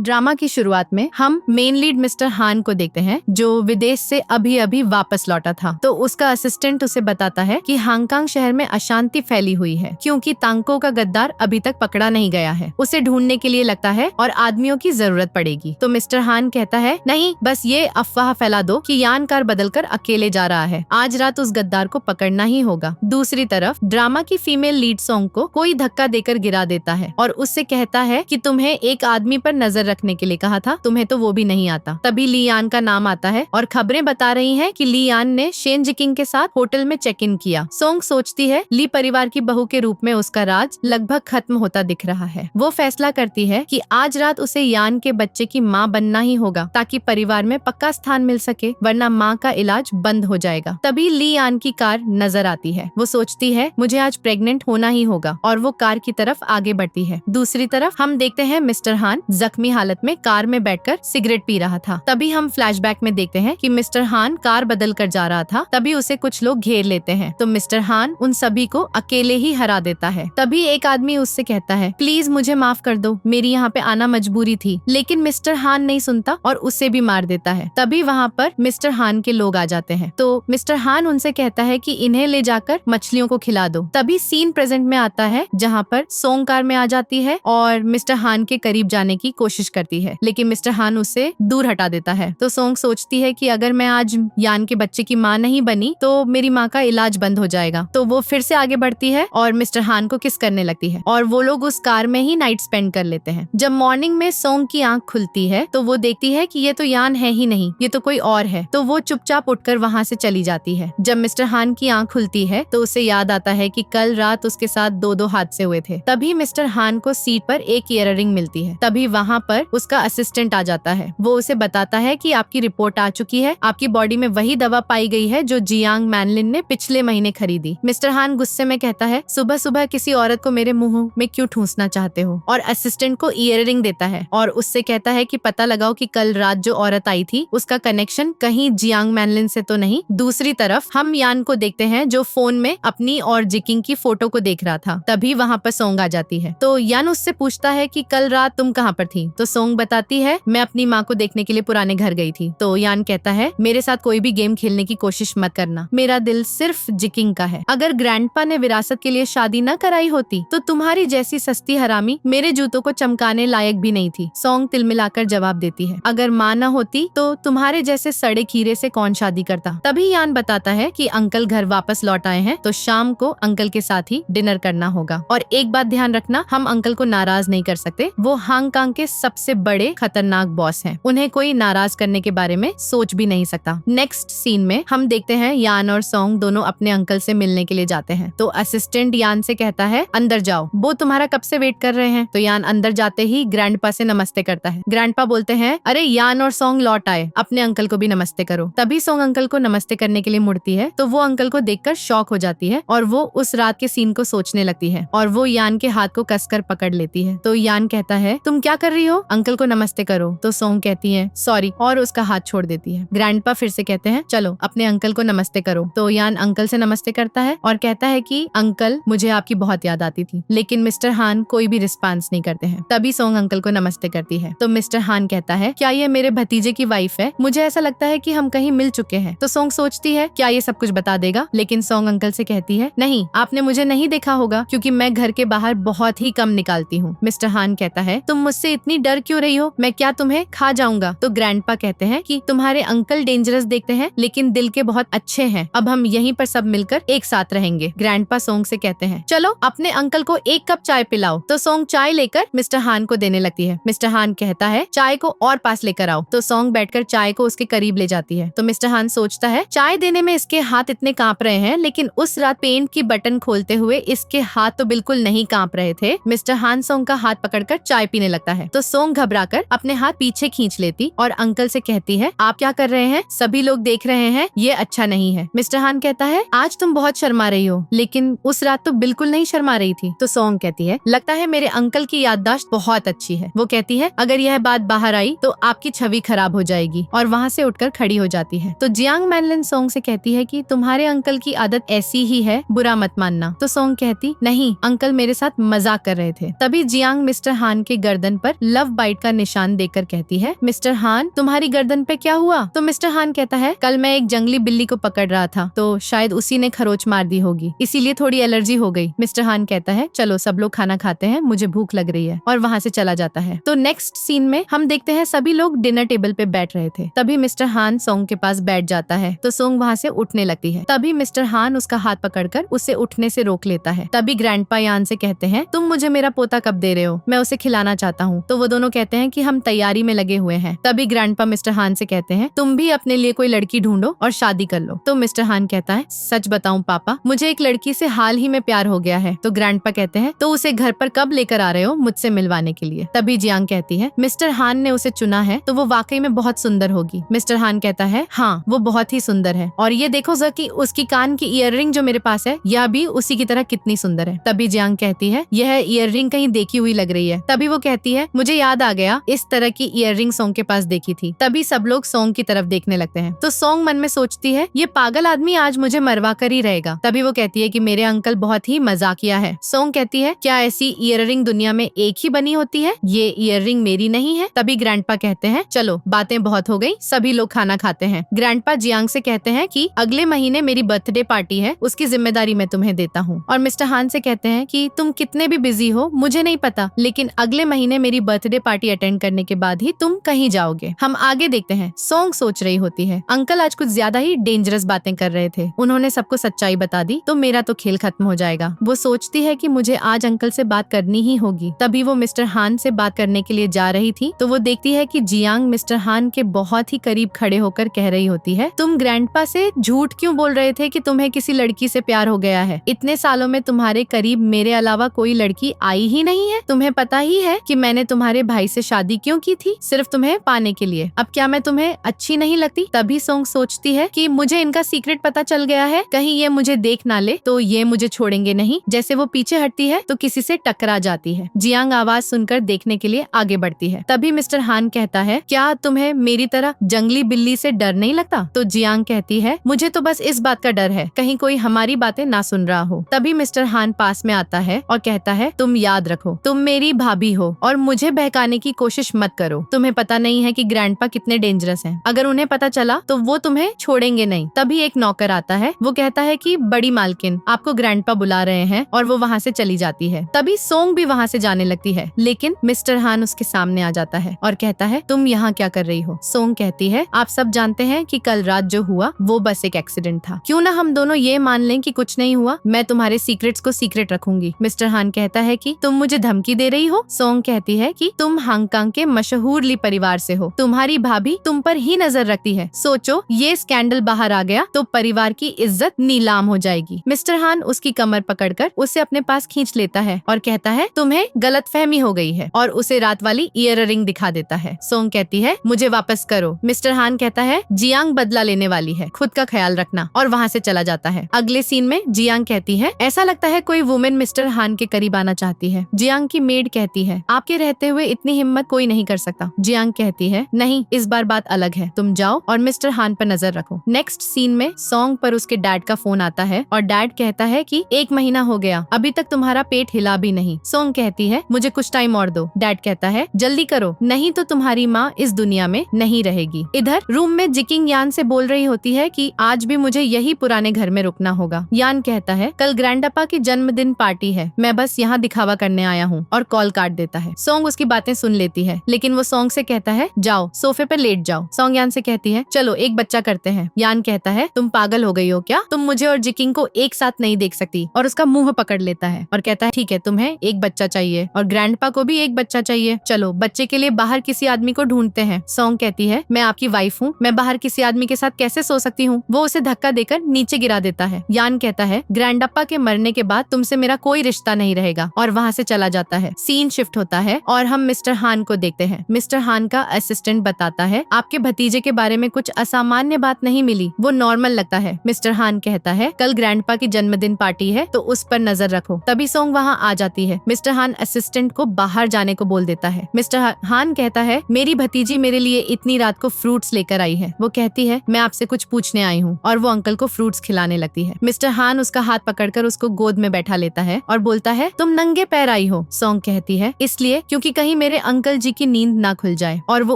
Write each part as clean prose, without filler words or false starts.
Drama की शुरुआत में हम मेन लीड मिस्टर हान को देखते हैं, जो विदेश से अभी अभी वापस लौटा था। तो उसका असिस्टेंट उसे बताता है कि हांगकांग शहर में अशांति फैली हुई है, क्योंकि तांको का गद्दार अभी तक पकड़ा नहीं गया है। उसे ढूंढने के लिए लगता है और आदमियों की जरूरत पड़ेगी। तो मिस्टर हान कहता है, नहीं, बस ये अफवाह फैला दो कि यान कार बदलकर अकेले जा रहा है। आज रात उस गद्दार को पकड़ना ही होगा। दूसरी तरफ ड्रामा की फीमेल लीड सॉन्ग को कोई धक्का देकर गिरा देता है और उससे कहता है कि तुम्हें एक आदमी पर नजर रखने के लिए कहा था, तुम्हें तो वो भी नहीं आता। तभी ली यान का नाम आता है और खबरें बता रही हैं कि ली यान ने शेन जिकिंग के साथ होटल में चेक इन किया। सोंग सोचती है ली परिवार की बहू के रूप में उसका राज लगभग खत्म होता दिख रहा है। वो फैसला करती है कि आज रात उसे यान के बच्चे की माँ बनना ही होगा, ताकि परिवार में पक्का स्थान मिल सके, वरना माँ का इलाज बंद हो जाएगा। तभी ली यान की कार नजर आती है। वो सोचती है मुझे आज प्रेग्नेंट होना ही होगा और वो कार की तरफ आगे बढ़ती है। दूसरी तरफ हम देखते हैं मिस्टर हान जख्मी हालत में कार में बैठकर सिगरेट पी रहा था। तभी हम फ्लैशबैक में देखते हैं कि मिस्टर हान कार बदल कर जा रहा था। तभी उसे कुछ लोग घेर लेते हैं, तो मिस्टर हान उन सभी को अकेले ही हरा देता है। तभी एक आदमी उससे कहता है, प्लीज मुझे माफ कर दो, मेरी यहाँ पे आना मजबूरी थी। लेकिन मिस्टर हान नहीं सुनता और उसे भी मार देता है। तभी वहाँ पर मिस्टर हान के लोग आ जाते हैं। तो मिस्टर हान उनसे कहता है कि इन्हें ले जाकर मछलियों को खिला दो। तभी सीन प्रेजेंट में आता है, जहाँ पर सोंग कार में आ जाती है और मिस्टर हान के करीब जाने की कोशिश करती है, लेकिन मिस्टर हान उसे दूर हटा देता है। तो सोंग सोचती है कि अगर मैं आज यान के बच्चे की माँ नहीं बनी तो मेरी माँ का इलाज बंद हो जाएगा। तो वो फिर से आगे बढ़ती है और मिस्टर हान को किस करने लगती है और वो लोग उस कार में ही नाइट स्पेंड कर लेते हैं। जब मॉर्निंग में सोंग की आंख खुलती है तो वो देखती है कि ये तो यान है ही नहीं, ये तो कोई और है। तो वो चुपचाप उठकर वहाँ से चली जाती है। जब मिस्टर हान की आंख खुलती है तो उसे याद आता है कि कल रात उसके साथ दो हादसे हुए थे। तभी मिस्टर हान को सीट पर एक ईयररिंग मिलती है। तभी वहाँ पर उसका असिस्टेंट आ जाता है। वो उसे बताता है कि आपकी रिपोर्ट आ चुकी है, आपकी बॉडी में वही दवा पाई गई है जो जियांग मैनलिन ने पिछले महीने खरीदी। मिस्टर हान गुस्से में कहता है, सुबह सुबह किसी औरत को मेरे मुंह में क्यों ठूंसना चाहते हो, और असिस्टेंट को ईयररिंग देता है और उससे कहता है कि पता लगाओ कि कल रात जो औरत आई थी उसका कनेक्शन कहीं जियांग मैनलिन से तो नहीं। दूसरी तरफ हम यान को देखते हैं जो फोन में अपनी और जिकिंग की फोटो को देख रहा था। तभी वहाँ पर सोंग आ जाती है। तो यान उससे पूछता है कि कल रात तुम कहाँ पर थी। तो सोंग बताती है, मैं अपनी माँ को देखने के लिए पुराने घर गई थी। तो यान कहता है, मेरे साथ कोई भी गेम खेलने की कोशिश मत करना, मेरा दिल सिर्फ जिकिंग का है। अगर ग्रैंडपा ने विरासत के लिए शादी न कराई होती तो तुम्हारी जैसी सस्ती हरामी मेरे जूतों को चमकाने लायक भी नहीं थी। सोंग तिलमिलाकर जवाब देती है, अगर माँ न होती तो तुम्हारे जैसे सड़े खीरे से कौन शादी करता। तभी यान बताता है कि अंकल घर वापस लौट आए हैं, तो शाम को अंकल के साथ ही डिनर करना होगा। और एक बात ध्यान रखना, हम अंकल को नाराज नहीं कर सकते, वो हांगकांग के सबसे बड़े खतरनाक बॉस हैं, उन्हें कोई नाराज करने के बारे में सोच भी नहीं सकता। नेक्स्ट सीन में हम देखते हैं यान और सोंग दोनों अपने अंकल से मिलने के लिए जाते हैं। तो असिस्टेंट यान से कहता है, अंदर जाओ, वो तुम्हारा कब से वेट कर रहे हैं। तो यान अंदर जाते ही ग्रैंडपा से नमस्ते करता है। ग्रैंडपा बोलते हैं, अरे यान और सोंग लौट आए, अपने अंकल को भी नमस्ते करो। तभी सोंग अंकल को नमस्ते करने के लिए मुड़ती है तो वो अंकल को देखकर शॉक हो जाती है और वो उस रात के सीन को सोचने लगती है और वो यान के हाथ को कसकर पकड़ लेती है। तो यान कहता है, तुम क्या कर रही हो, अंकल को नमस्ते करो। तो सोंग कहती है, सॉरी, और उसका हाथ छोड़ देती है। ग्रैंडपा फिर से कहते हैं, चलो अपने अंकल को नमस्ते करो। तो यान अंकल से नमस्ते करता है और कहता है कि अंकल, मुझे आपकी बहुत याद आती थी। लेकिन मिस्टर हान कोई भी रिस्पांस नहीं करते हैं। तभी सोंग अंकल को नमस्ते करती है। तो मिस्टर हान कहता है, क्या ये मेरे भतीजे की वाइफ है, मुझे ऐसा लगता है कि हम कहीं मिल चुके हैं। तो सोंग सोचती है क्या ये सब कुछ बता देगा, लेकिन सोंग अंकल से कहती है, नहीं, आपने मुझे नहीं देखा होगा क्योंकि मैं घर के बाहर बहुत ही कम निकालती हूँ। मिस्टर हान कहता है, तुम मुझसे इतनी डर क्यों रही हो, मैं क्या तुम्हें खा जाऊंगा। तो ग्रैंडपा कहते हैं कि तुम्हारे अंकल डेंजरस देखते हैं लेकिन दिल के बहुत अच्छे हैं, अब हम यहीं पर सब मिलकर एक साथ रहेंगे। ग्रैंडपा सोंग से कहते हैं, चलो अपने अंकल को एक कप चाय पिलाओ। तो सोंग चाय लेकर मिस्टर हान को देने लगती है। मिस्टर हान कहता है, चाय को और पास लेकर आओ। तो सोंग बैठकर चाय को उसके करीब ले जाती है। तो मिस्टर हान सोचता है, चाय देने में इसके हाथ इतने कांप रहे हैं, लेकिन उस रात पेंट की बटन खोलते हुए इसके हाथ तो बिल्कुल नहीं कांप रहे थे। मिस्टर हान सोंग का हाथ पकड़कर चाय पीने लगता है। तो सोंग घबराकर अपने हाथ पीछे खींच लेती और अंकल से कहती है, आप क्या कर रहे हैं, सभी लोग देख रहे हैं, ये अच्छा नहीं है। मिस्टर हान कहता है, आज तुम बहुत शर्मा रही हो, लेकिन उस रात तो बिल्कुल नहीं शर्मा रही थी। तो सोंग कहती है, लगता है मेरे अंकल की याददाश्त बहुत अच्छी है। वो कहती है, अगर यह बात बाहर आई तो आपकी छवि खराब हो जाएगी, और वहाँ से उठकर खड़ी हो जाती है। तो जियांग मैनलिन सोंग से कहती है कि तुम्हारे अंकल की आदत ऐसी ही है, बुरा मत मानना। तो सोंग कहती, नहीं, अंकल मेरे साथ मजाक कर रहे थे। तभी जियांग मिस्टर हान के गर्दन पर लव बाइट का निशान देकर कहती है, मिस्टर हान तुम्हारी गर्दन पे क्या हुआ? तो मिस्टर हान कहता है, कल मैं एक जंगली बिल्ली को पकड़ रहा था तो शायद उसी ने खरोच मार दी होगी, इसीलिए थोड़ी एलर्जी हो गई। मिस्टर हान कहता है, चलो सब लोग खाना खाते हैं, मुझे भूख लग रही है, और वहाँ से चला जाता है। तो नेक्स्ट सीन में हम देखते हैं सभी लोग डिनर टेबल पे बैठ रहे थे। तभी मिस्टर हान सोंग के पास बैठ जाता है तो सोंग वहाँ से उठने लगती है। तभी मिस्टर हान उसका हाथ पकड़कर उसे उठने से रोक लेता है। तभी ग्रैंडपा यान से कहते हैं, तुम मुझे मेरा पोता कब दे रहे हो? मैं उसे खिलाना चाहता हूँ। तो वो दोनों कहते हैं कि हम तैयारी में लगे हुए हैं। तभी ग्रैंडपा मिस्टर हान से कहते हैं, तुम भी अपने लिए कोई लड़की ढूंढो और शादी कर लो। तो मिस्टर हान कहता है, सच बताऊं पापा, मुझे एक लड़की से हाल ही में प्यार हो गया है। तो ग्रैंडपा कहते हैं, तो उसे घर पर कब लेकर आ रहे हो मुझसे मिलवाने के लिए? तभी जियांग कहती है, मिस्टर हान ने उसे चुना है तो वो वाकई में बहुत सुंदर होगी। मिस्टर हान कहता है, हाँ वो बहुत ही सुंदर है, और ये देखो जकी उसकी कान की ईयररिंग जो मेरे पास है यह भी उसी की तरह कितनी सुंदर है। तभी जियांग कहती है, यह ईयररिंग कहीं देखी हुई लग रही है। तभी वो कहती है, मुझे याद आ गया, इस तरह की ईयररिंग सोंग के पास देखी थी। तभी सब लोग सोंग की तरफ देखने लगते हैं। तो सोंग मन में सोचती है, ये पागल आदमी आज मुझे मरवा कर ही रहेगा। तभी वो कहती है कि मेरे अंकल बहुत ही मजाकिया है। सोंग कहती है, क्या ऐसी ईयररिंग दुनिया में एक ही बनी होती है? ये ईयररिंग मेरी नहीं है। तभी ग्रैंडपा कहते हैं, चलो बातें बहुत हो गई, सभी लोग खाना खाते हैं। ग्रैंडपा जियांग से कहते हैं कि अगले महीने मेरी बर्थडे पार्टी है, उसकी जिम्मेदारी मैं तुम्हें देता हूँ। और मिस्टर हान से कहते हैं कि तुम कितने भी बिजी हो मुझे नहीं पता, लेकिन अगले महीने मेरी बर्थडे पार्टी अटेंड करने के बाद ही तुम कहीं जाओगे। हम आगे देखते हैं। सोंग सोच रही होती है, अंकल आज कुछ ज्यादा ही डेंजरस बातें कर रहे थे, उन्होंने सबको सच्चाई बता दी तो मेरा तो खेल खत्म हो जाएगा। वो सोचती है कि मुझे आज अंकल से बात करनी ही होगी। तभी वो मिस्टर हान से बात करने के लिए जा रही थी तो वो देखती है कि जियांग मिस्टर हान के बहुत ही करीब खड़े होकर कह रही होती है, तुम ग्रैंडपा से झूठ क्यों बोल रहे थे कि तुम्हें किसी लड़की से प्यार हो गया है? इतने सालों में तुम्हारे करीब मेरे अलावा कोई लड़की आई ही नहीं है। तुम्हें पता ही है कि मैंने तुम्हारे भाई से शादी क्यों की थी, सिर्फ तुम्हें पाने के लिए। अब क्या मैं तुम्हें अच्छी नहीं लगती? तभी सोंग सोचती है कि मुझे इनका सीक्रेट पता चल गया है, कहीं ये मुझे देख ना ले तो ये मुझे छोड़ेंगे नहीं। जैसे वो पीछे हटती है तो किसी से टकरा जाती है। जियांग आवाज सुनकर देखने के लिए आगे बढ़ती है। तभी मिस्टर हान कहता है, क्या तुम्हें मेरी तरह जंगली बिल्ली से डर नहीं लगता? तो जियांग कहती है, मुझे तो बस इस बात का डर है कहीं कोई हमारी बातें ना सुन रहा हो। तभी मिस्टर हान पास में आता है और कहता है, तुम याद रखो तुम मेरी भाभी हो और मुझे बहकाने की कोशिश मत करो। तुम्हें पता नहीं है कि ग्रैंडपा कितने डेंजरस हैं। अगर उन्हें पता चला तो वो तुम्हें छोड़ेंगे नहीं। तभी एक नौकर आता है, वो कहता है कि बड़ी मालकिन आपको ग्रैंडपा बुला रहे हैं, और वो वहाँ से चली जाती है। तभी सोंग भी वहाँ से जाने लगती है, लेकिन मिस्टर हान उसके सामने आ जाता है और कहता है, तुम यहाँ क्या कर रही हो? सोंग कहती है, आप सब जानते हैं कि कल रात जो हुआ वो बस एक एक्सीडेंट था, क्यों ना हम दोनों ये मान लें कि कुछ नहीं हुआ, मैं तुम्हारे सीक्रेट्स को सीक्रेट रखूंगी। मिस्टर हान कहता है कि तुम मुझे धमकी दे रही हो? सोंग कहती है कि तुम हांगकांग के मशहूर ली परिवार से हो, तुम्हारी भाभी तुम पर ही नजर रखती है, सोचो ये स्कैंडल बाहर आ गया तो परिवार की इज्जत नीलाम हो जाएगी। मिस्टर हान उसकी कमर पकड़कर उसे अपने पास खींच लेता है और कहता है, तुम्हें गलतफहमी हो गई है, और उसे रात वाली ईयर रिंग दिखा देता है। सोंग कहती है, मुझे वापस करो। मिस्टर हान कहता है, जियांग बदला लेने वाली है, खुद का ख्याल रखना, और वहाँ से चला जाता है। अगले सीन में जियांग कहती है, ऐसा लगता है कोई वुमेन मिस्टर हान के करीब आना चाहती है। जियांग की मेड कहती है, आपके रहते हुए इतनी हिम्मत कोई नहीं कर सकता। जियांग कहती है, नहीं इस बार बात अलग है, तुम जाओ और मिस्टर हान पर नजर रखो। नेक्स्ट सीन में सोंग पर उसके डैड का फोन आता है और डैड कहता है कि 1 महीना हो गया, अभी तक तुम्हारा पेट हिला भी नहीं। सोंग कहती है, मुझे कुछ टाइम और दो। डैड कहता है, जल्दी करो नहीं तो तुम्हारी माँ इस दुनिया में नहीं रहेगी। इधर रूम में जिकिंग यान से बोल रही होती है कि आज भी मुझे यही पुराने घर में रुकना होगा। यान कहता है, कल ग्रैंडअपा की जन्मदिन पार्टी है, मैं बस यहाँ दिखावा करने आया हूँ, और कॉल काट देता है। सोंग उसकी बातें सुन लेती है, लेकिन वो सोंग से कहता है, जाओ सोफे पर लेट जाओ। सोंग यान से कहती है, चलो एक बच्चा करते हैं। यान कहता है, तुम पागल हो गई हो क्या? तुम मुझे और जिकिंग को एक साथ नहीं देख सकती, और उसका मुंह पकड़ लेता है और कहता है, ठीक है तुम्हें एक बच्चा चाहिए और ग्रैंडपा को भी एक बच्चा चाहिए, चलो बच्चे के लिए बाहर किसी आदमी को ढूंढते हैं। सोंग कहती है, मैं आपकी वाइफ हूँ, मैं बाहर किसी आदमी के साथ कैसे सो सकती हूँ? वो उसे धक्का देकर नीचे गिरा देता है। यान कहता है, ग्रैंडअप्पा के मरने के बाद तुमसे मेरा कोई रिश्ता नहीं रहेगा, और वहाँ से चला जाता है। सीन शिफ्ट होता है और हम मिस्टर हान को देखते हैं। मिस्टर हान का असिस्टेंट बताता है, आपके भतीजे के बारे में कुछ असामान्य बात नहीं मिली, वो नॉर्मल लगता है। मिस्टर हान कहता है, कल ग्रैंडपा की जन्मदिन पार्टी है तो उस पर नजर रखो। तभी सोंग वहाँ आ जाती है। मिस्टर हान असिस्टेंट को बाहर जाने को बोल देता है। मिस्टर हान कहता है, मेरी भतीजी मेरे लिए इतनी रात को फ्रूट्स लेकर आई है। वो कहती है, मैं आपसे कुछ पूछने आई हूँ, और वो अंकल को फ्रूट्स खिलाने लगती है। मिस्टर हान उसका हाथ पकड़कर उसको गोद में बैठा लेता है और बोलता है, तुम नंगे पैर आई हो? सोंग कहती है, इसलिए क्योंकि कहीं मेरे अंकल जी की नींद ना खुल जाए, और वो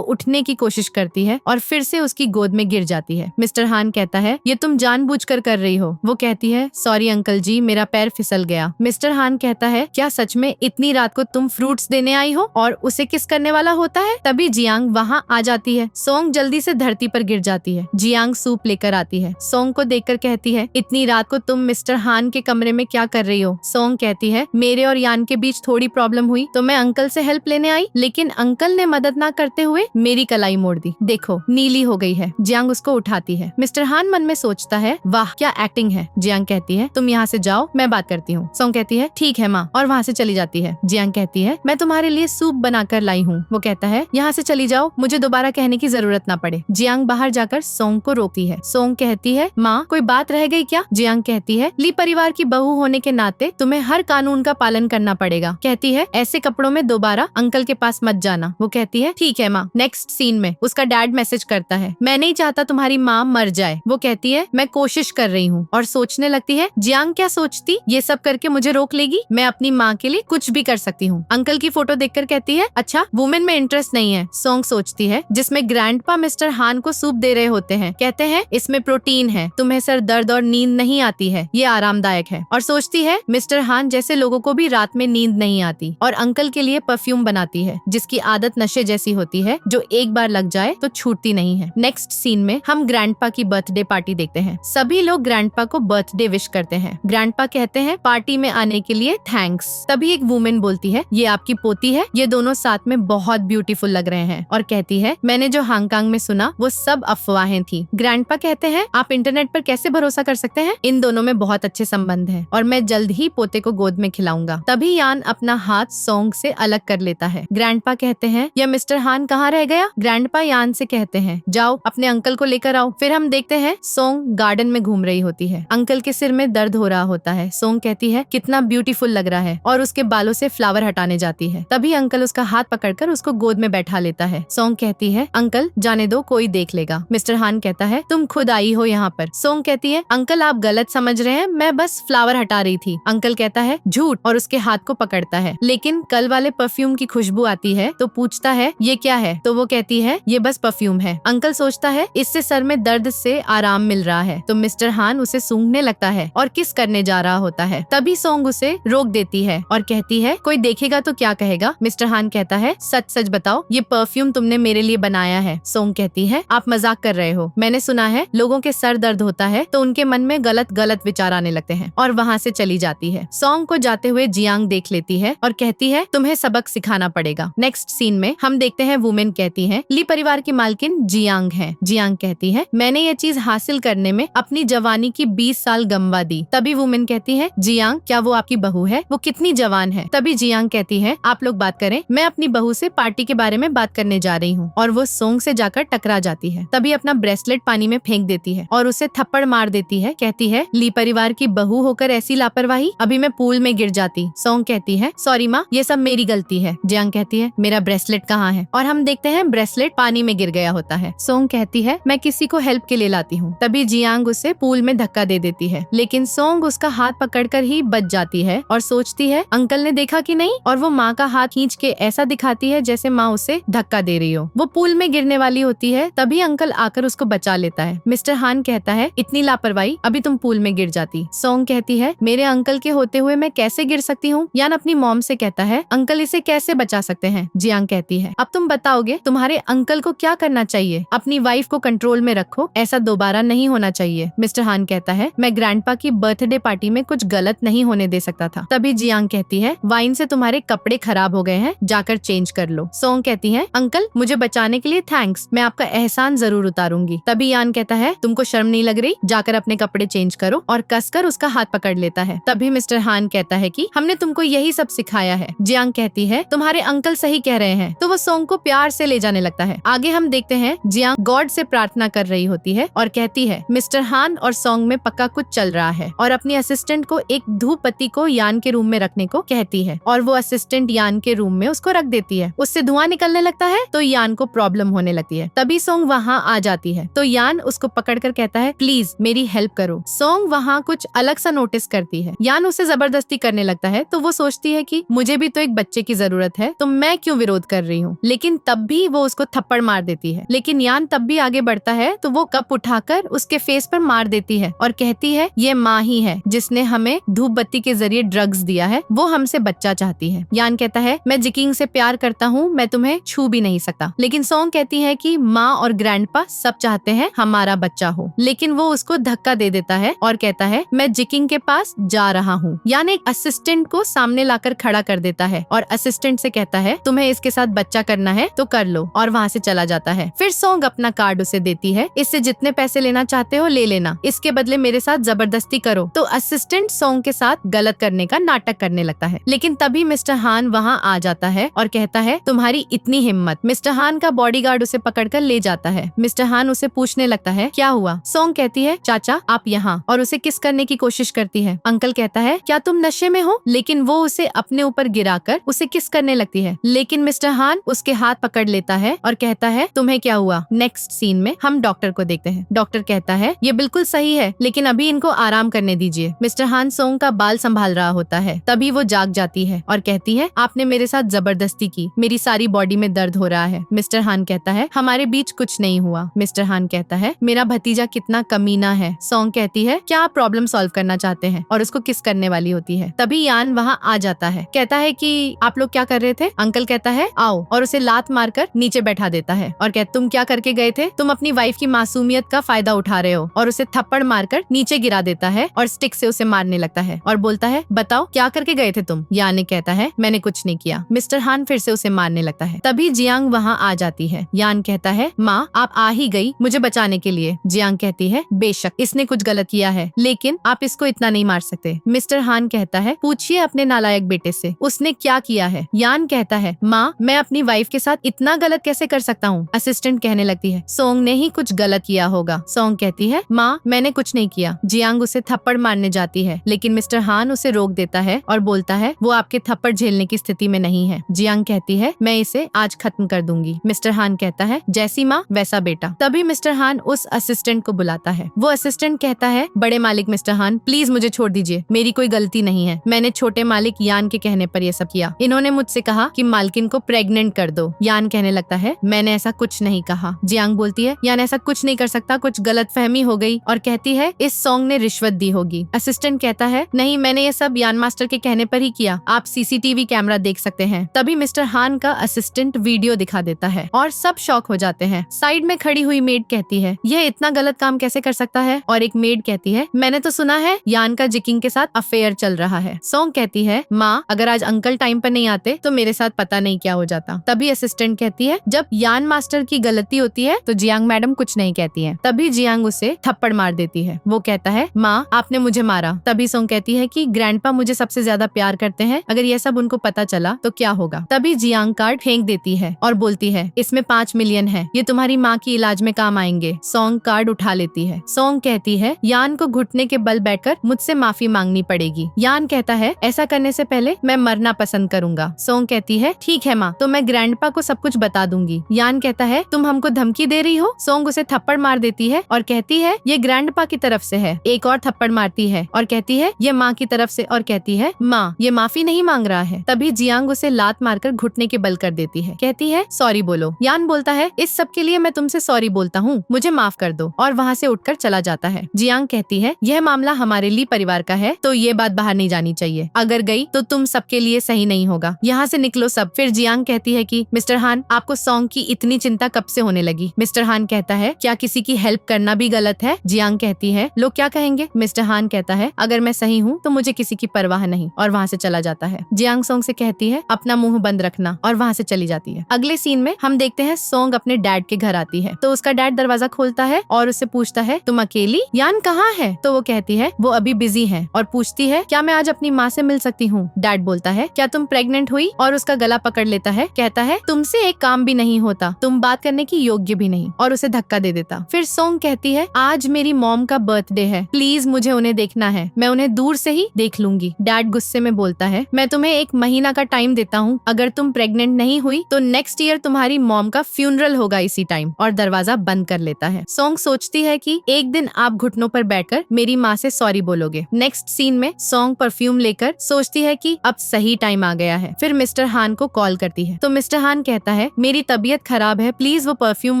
उठने की कोशिश करती है और फिर से उसकी गोद में गिर जाती है। मिस्टर हान कहता है, ये तुम जानबूझकर कर रही हो। वो कहती है, सॉरी अंकल जी, मेरा पैर फिसल गया। मिस्टर हान कहता है, क्या सच में इतनी रात को तुम फ्रूट्स देने आई हो और उसे किस करने वाला होता है? तभी जियांग वहाँ आ जाती है। सोंग जल्दी से धरती पर गिर जाती है। जियांग सूप लेकर आती है। सोंग को देखकर कहती है, इतनी रात को तुम मिस्टर हान के कमरे में क्या कर रही हो? सोंग कहती है, मेरे और यान के बीच थोड़ी प्रॉब्लम हुई तो मैं अंकल से हेल्प लेने आई, लेकिन अंकल ने मदद ना करते हुए मेरी कलाई मोड़ दी। देखो नीली हो गई है। जियांग उसको उठाती है। मिस्टर हान मन में सोचता है, वाह क्या एक्टिंग है। जियांग कहती है, तुम यहाँ से जाओ, मैं बात करती हूँ। सोंग कहती है, ठीक है माँ, और वहाँ से चली जाती है। जियांग कहती है, मैं तुम्हारे लिए सूप बनाकर लाई हूँ। वो कहता है, यहाँ से चली जाओ, मुझे दोबारा कहने की जरूरत ना पड़े। जियांग बाहर जाकर सोंग को रोकती है। सोंग कहती है, माँ कोई बात रह गई क्या? जियांग कहती है, ली परिवार की बहू होने के नाते तुम्हें हर कानून का पालन करना पड़ेगा। कहती है, ऐसे कपड़ों में दोबारा अंकल के पास मत जाना। वो कहती है, ठीक है माँ। नेक्स्ट सीन में उसका डैड मैसेज करता है, मैं नहीं चाहता तुम्हारी माँ मर जाए। वो कहती है, मैं कोशिश कर रही हूँ, और सोचने लगती है, जियांग क्या सोचती, ये सब करके मुझे रोक लेगी, मैं अपनी माँ के लिए कुछ भी कर सकती हूँ। अंकल की फोटो देखकर कहती है, अच्छा वुमेन में इंटरेस्ट नहीं है। सोंग सोचती है, जिसमें ग्रैंडपा मिस्टर हान को सूप दे रहे होते हैं। कहते हैं, इसमें प्रोटीन है, तुम्हें सर दर्द और नींद नहीं आती है, ये आरामदायक है। और सोचती है, मिस्टर हान जैसे लोगों को भी रात में नींद नहीं आती, और अंकल के लिए परफ्यूम बनाती है, जिसकी आदत नशे जैसी होती है, जो एक बार लग जाए तो छूटती नहीं है। नेक्स्ट सीन में हम ग्रैंडपा की बर्थडे पार्टी देखते हैं। सभी लोग ग्रैंडपा को बर्थडे विश करते हैं। ग्रैंडपा कहते हैं, पार्टी में आने के लिए थैंक्स। तभी एक वुमेन बोलती है, ये आपकी पोती है, ये दोनों साथ में बहुत ब्यूटीफुल लग रहे हैं। और कहती है, मैंने जो हांगकांग में सुना वो सब अफवाहें थी। ग्रैंडपा कहते हैं, आप इंटरनेट पर कैसे भरोसा कर सकते हैं? इन दोनों में बहुत अच्छे संबंध हैं, और मैं जल्द ही पोते को गोद में खिलाऊंगा। तभी यान अपना हाथ सोंग से अलग कर लेता है। ग्रैंडपा कहते हैं, यह मिस्टर हान कहाँ रह गया? ग्रैंडपा यान से कहते हैं, जाओ अपने अंकल को लेकर आओ। फिर हम देखते हैं सोंग गार्डन में घूम रही होती है। अंकल के सिर में दर्द हो रहा होता है। सोंग कहती है, कितना ब्यूटीफुल लग रहा है, और उसके बालों से फ्लावर हटाने जाती है। तभी अंकल उसका हाथ पकड़कर उसको गोद में बैठा लेता है। सोंग कहती है, अंकल जाने दो, कोई देख लेगा। मिस्टर हान कहता है, तुम खुद आई हो यहाँ पर। सोंग कहती है, अंकल आप गलत समझ रहे हैं, मैं बस फ्लावर हटा रही थी। अंकल कहता है, झूठ, और उसके हाथ को पकड़ता है। लेकिन कल वाले परफ्यूम की खुशबू आती है तो पूछता है, ये क्या है? तो वो कहती है, ये बस परफ्यूम है। अंकल सोचता है, इससे सर में दर्द से आराम मिल रहा है। तो मिस्टर हान उसे सूंघने लगता है और किस करने जा रहा होता है। तभी सोंग उसे रोक देती है और कहती है, कोई देखेगा तो क्या कहेगा? मिस्टर हान कहता है, सच सच बताओ, ये परफ्यूम तुमने मेरे लिए बनाया है। सोंग कहती है, आप मजाक कर रहे हो, मैंने सुना है लोगों के सर दर्द होता है तो उनके मन में गलत गलत विचार आने लगते हैं। और वहाँ से चली जाती है। सोंग को जाते हुए जियांग देख लेती है और कहती है, तुम्हें सबक सिखाना पड़ेगा। नेक्स्ट सीन में हम देखते हैं वुमेन कहती है, ली परिवार की मालकिन जियांग है। जियांग कहती है, मैंने ये चीज हासिल करने में अपनी जवानी की 20 साल गंवा दी। तभी वुमेन कहती है, जियांग क्या वो आपकी बहू है? वो कितनी जवान है? तभी जियांग कहती है, आप लोग बात करें, मैं अपनी बहू से पार्टी के बारे में बात करने जा रही हूँ। और वो सोंग से जाकर टकरा जाती है। तभी अपना ब्रेसलेट पानी में फेंक देती है और उसे थप्पड़ मार देती है। कहती है, ली परिवार की बहू होकर ऐसी लापरवाही, अभी मैं पूल में गिर जाती। सोंग कहती है, सॉरी माँ, ये सब मेरी गलती है। जियांग कहती है, मेरा ब्रेसलेट कहाँ है? और हम देखते हैं ब्रेसलेट पानी में गिर गया होता है। सोंग कहती है, मैं किसी को हेल्प के लिए लाती हूँ। तभी जियांग उसे पूल में धक्का दे देती है, लेकिन सोंग उसका हाथ पकड़कर ही बच जाती है और सोचती है, अंकल ने देखा कि नहीं, और वो माँ का हाथ खींच के ऐसा दिखाती है जैसे माँ उसे धक्का दे रही हो। वो पूल में गिरने वाली होती है, तभी अंकल आकर उसको बचा लेता है। मिस्टर हान कहता है, इतनी लापरवाही, अभी तुम पूल में गिर जाती। सोंग कहती है, मेरे अंकल के होते हुए मैं कैसे गिर सकती हूँ? यान अपनी मॉम से कहता है, अंकल इसे कैसे बचा सकते हैं? जियांग कहती है, अब तुम बताओगे तुम्हारे अंकल को क्या करना चाहिए? अपनी वाइफ को कंट्रोल में रखो, ऐसा दोबारा नहीं होना चाहिए। मिस्टर हान कहता है, मैं ग्रैंडपा की बर्थडे पार्टी में कुछ गलत नहीं होने दे सकता था। तभी जियांग कहती है, वाइन से तुम्हारे कपड़े खराब हो गए हैं, जाकर चेंज कर लो। सोंग कहती है, अंकल मुझे बचाने के लिए थैंक्स, मैं आपका एहसान जरूर उतारूंगी। तभी यान कहता है, तुमको शर्म नहीं लग रही? जाकर अपने कपड़े चेंज करो, और कसकर उसका हाथ पकड़ लेता है। तभी मिस्टर हान कहता है कि हमने तुमको यही सब सिखाया है। जियांग कहती है, तुम्हारे अंकल सही कह रहे हैं। तो वो सोंग को प्यार से ले जाने लगता है। आगे हम देखते हैं जियांग गॉड से प्रार्थना कर रही होती है और कहती है, मिस्टर हान और सोंग में पक्का कुछ चल रहा है, और अपनी असिस्टेंट को एक धूप बत्ती को यान के रूम में रखने को कहती है, और वो असिस्टेंट यान के रूम में उसको रख देती है। उससे धुआं निकलने लगता है तो यान को प्रॉब्लम होने लगती है। तभी सोंग वहाँ आ जाती है तो यान उसको पकड़कर कहता है, प्लीज मेरी हेल्प करो। सोंग वहाँ कुछ अलग सा नोटिस करती है। यान उसे जबरदस्ती करने लगता है तो वो सोचती है कि मुझे भी तो एक बच्चे की जरूरत है, है तो मैं क्यों विरोध कर रही हूँ। लेकिन तब भी वो उसको थप्पड़ मार देती है। लेकिन यान तब भी आगे बढ़ता है तो वो कप उठाकर उसके फेस पर मार देती है और कहती है ये माँ ही है जिसने हमें धूप बत्ती के जरिए ड्रग्स दिया है, वो हमसे बच्चा चाहती है। यान कहता है मैं जिकिंग से प्यार करता हूँ, मैं तुम्हें छू भी नहीं सकता। लेकिन सोंग कहती है कि माँ और ग्रैंडपा सब चाहते हैं हमारा बच्चा हो। लेकिन वो उसको धक्का दे देता है और कहता है मैं जिकिंग के पास जा रहा हूँ। यान एक असिस्टेंट को सामने लाकर खड़ा कर देता है और असिस्टेंट से कहता है तुम्हें इसके साथ बच्चा करना है तो कर लो, और वहाँ से चला जाता है। फिर सोंग अपना कार्ड उसे देती है, इससे जितने पैसे लेना चाहते हो ले लेना, इसके बदले मेरे साथ जबरदस्ती करो। तो असिस्टेंट सोंग के साथ गलत करने का नाटक करने लगता है। लेकिन तभी मिस्टर हान वहाँ आ जाता है और कहता है तुम्हारी इतनी हिम्मत। मिस्टर हान का बॉडीगार्ड उसे पकड़कर ले जाता है। मिस्टर हान उसे पूछने लगता है क्या हुआ। सोंग कहती है चाचा आप यहाँ, और उसे किस करने की कोशिश करती है। अंकल कहता है क्या तुम नशे में हो, लेकिन वो उसे अपने ऊपर गिराकर उसे किस करने लगती है। लेकिन मिस्टर हान उसके हाथ पकड़ लेता है और कहता है तुम्हें क्या हुआ। नेक्स्ट सीन में हम डॉक्टर को देखते हैं। डॉक्टर कहता है ये बिल्कुल सही है, लेकिन अभी इनको आराम करने दीजिए। मिस्टर हान सोंग का बाल संभाल रहा होता है, तभी वो जाग जाती है और कहती है आपने मेरे साथ जबरदस्ती की, मेरी सारी बॉडी में दर्द हो रहा है। मिस्टर हान कहता है हमारे बीच कुछ नहीं हुआ। मिस्टर हान कहता है मेरा भतीजा कितना कमीना है। सोंग कहती है क्या आप प्रॉब्लम सॉल्व करना चाहते हैं, और उसको किस करने वाली होती है। तभी यान वहाँ आ जाता है, कहता है कि आप लोग क्या कर रहे थे। अंकल कहता है आओ, और उसे लात मारकर नीचे बैठा देता है और कहता तुम क्या करके गए थे, तुम अपनी वाइफ की मासूमियत का फायदा उठा रहे हो, और उसे थप्पड़ मारकर नीचे गिरा देता है और स्टिक से उसे मारने लगता है और बोलता है बताओ क्या करके गए थे तुम। यान ने कहता है मैंने कुछ नहीं किया। मिस्टर हान फिर से उसे मारने लगता है। तभी जियांग वहाँ आ जाती है। यान कहता है माँ आप आ ही गई मुझे बचाने के लिए। जियांग कहती है बेशक इसने कुछ गलत किया है, लेकिन आप इसको इतना नहीं मार सकते। मिस्टर हान कहता है पूछिए अपने नालायक बेटे से उसने क्या किया है। यान कहता है माँ मैं अपनी वाइफ के साथ इतना गलत कैसे कर सकता हूँ। असिस्टेंट कहने लगती है सोंग ने ही कुछ गलत किया होगा। सोंग कहती है माँ मैंने कुछ नहीं किया। जियांग उसे थप्पड़ मारने जाती है, लेकिन मिस्टर हान उसे रोक देता है और बोलता है वो आपके थप्पड़ झेलने की स्थिति में नहीं है। जियांग कहती है मैं इसे आज खत्म कर दूंगी। मिस्टर हान कहता है जैसी माँ वैसा बेटा। तभी मिस्टर हान उस असिस्टेंट को बुलाता है। वो असिस्टेंट कहता है बड़े मालिक मिस्टर हान प्लीज मुझे छोड़ दीजिए, मेरी कोई गलती नहीं है। मैंने छोटे मालिक यान के कहने पर यह सब किया। इन्होंने मुझसे कहा कि मालकिन को प्रेग्नेंट कर दो। यान कहने लगता है मैंने ऐसा कुछ नहीं कहा। जियांग बोलती है यान ऐसा कुछ नहीं कर सकता, कुछ गलतफहमी हो गई, और कहती है इस सोंग ने रिश्वत दी होगी। असिस्टेंट कहता है नहीं मैंने ये सब यान मास्टर के कहने पर ही किया, आप सीसीटीवी कैमरा देख सकते हैं। तभी मिस्टर हान का असिस्टेंट वीडियो दिखा देता है और सब शॉक हो जाते हैं। साइड में खड़ी हुई मेड कहती है यह इतना गलत काम कैसे कर सकता है, और एक मेड कहती है मैंने तो सुना है यान का जिकिंग के साथ अफेयर चल रहा है। सोंग कहती है माँ अगर आज अंकल टाइम पर नहीं आते तो मेरे साथ पता नहीं क्या हो जाता। तभी असिस्टेंट कहती है जब यान मास्टर की गलती होती है तो जियांग मैडम कुछ नहीं कहती है। तभी जियांग उसे थप्पड़ मार देती है। वो कहता है माँ आपने मुझे मारा। तभी सोंग कहती है कि ग्रैंडपा मुझे सबसे ज्यादा प्यार करते हैं, अगर ये सब उनको पता चला तो क्या होगा। तभी जियांग कार्ड फेंक देती है और बोलती है इसमें 5 मिलियन है, ये तुम्हारी माँ की इलाज में काम आएंगे। सोंग कार्ड उठा लेती है। सोंग कहती है यान को घुटने के बल बैठकर मुझसे माफी मांगनी पड़ेगी। यान कहता है ऐसा करने से पहले मैं मरना पसंद करूंगा। सोंग कहती है ठीक है माँ, तो मैं ग्रैंडपा को सब कुछ बता दूंगी। यान कहता है तुम हमको धमकी दे रही हो। सोंग उसे थप्पड़ मार देती है और कहती है ये ग्रैंडपा की तरफ से है। एक और थप्पड़ मारती है और कहती है ये माँ की तरफ से, और कहती है माँ ये माफी नहीं मांग रहा है। तभी जियांग उसे लात मारकर घुटने के बल कर देती है। कहती है सॉरी बोलो। यान बोलता है इस सब के लिए मैं तुमसे सॉरी बोलता हूँ, मुझे माफ कर दो, और वहाँ से उठकर चला जाता है। जियांग कहती है यह मामला हमारे लिए परिवार का है, तो ये बात बाहर नहीं जानी चाहिए, अगर गई तो तुम सबके लिए सही नहीं होगा, यहाँ से निकलो सब। फिर जियांग कहती है कि मिस्टर हान आपको सोंग की इतनी चिंता कब से होने लगी। मिस्टर हान कहता है क्या किसी की हेल्प करना भी गलत है। जियांग कहती है लोग क्या कहेंगे। मिस्टर हान कहता है अगर मैं सही हूँ तो मुझे किसी की परवाह नहीं, और वहाँ से चला जाता है। जियांग सोंग से कहती है अपना मुंह बंद रखना, और वहाँ से चली जाती है। अगले सीन में हम देखते हैं सोंग अपने डैड के घर आती है, तो उसका डैड दरवाजा खोलता है और उससे पूछता है तुम अकेली, यान कहाँ है। तो वो कहती है वो अभी बिजी है, और पूछती है क्या मैं आज अपनी माँ से मिल सकती हूँ। डैड बोलता है क्या तुम प्रेग्नेंट हुई, और उसका गला पकड़ लेता है। कहता है तुमसे एक काम भी नहीं होता, तुम बात करने की योग्य भी नहीं, और उसे धक्का दे देता। फिर सोंग कहती है आज मेरी मॉम का बर्थडे है, प्लीज मुझे उन्हें देखना है, मैं उन्हें दूर से ही देख लूंगी। डैड गुस्से में बोलता है मैं तुम्हें 1 महीना का टाइम देता हूँ, अगर तुम प्रेग्नेंट नहीं हुई तो नेक्स्ट ईयर तुम्हारी मॉम का फ्यूनरल होगा इसी टाइम, और दरवाजा बंद कर लेता है। सोंग सोचती है कि एक दिन आप घुटनों पर बैठकर मेरी माँ से सॉरी बोलोगे। नेक्स्ट सीन में सोंग परफ्यूम लेकर सोचती है कि अब सही टाइम आ गया है। फिर मिस्टर मिस्टर हान को कॉल करती है। तो मिस्टर हान कहता है मेरी तबीयत खराब है, प्लीज वो परफ्यूम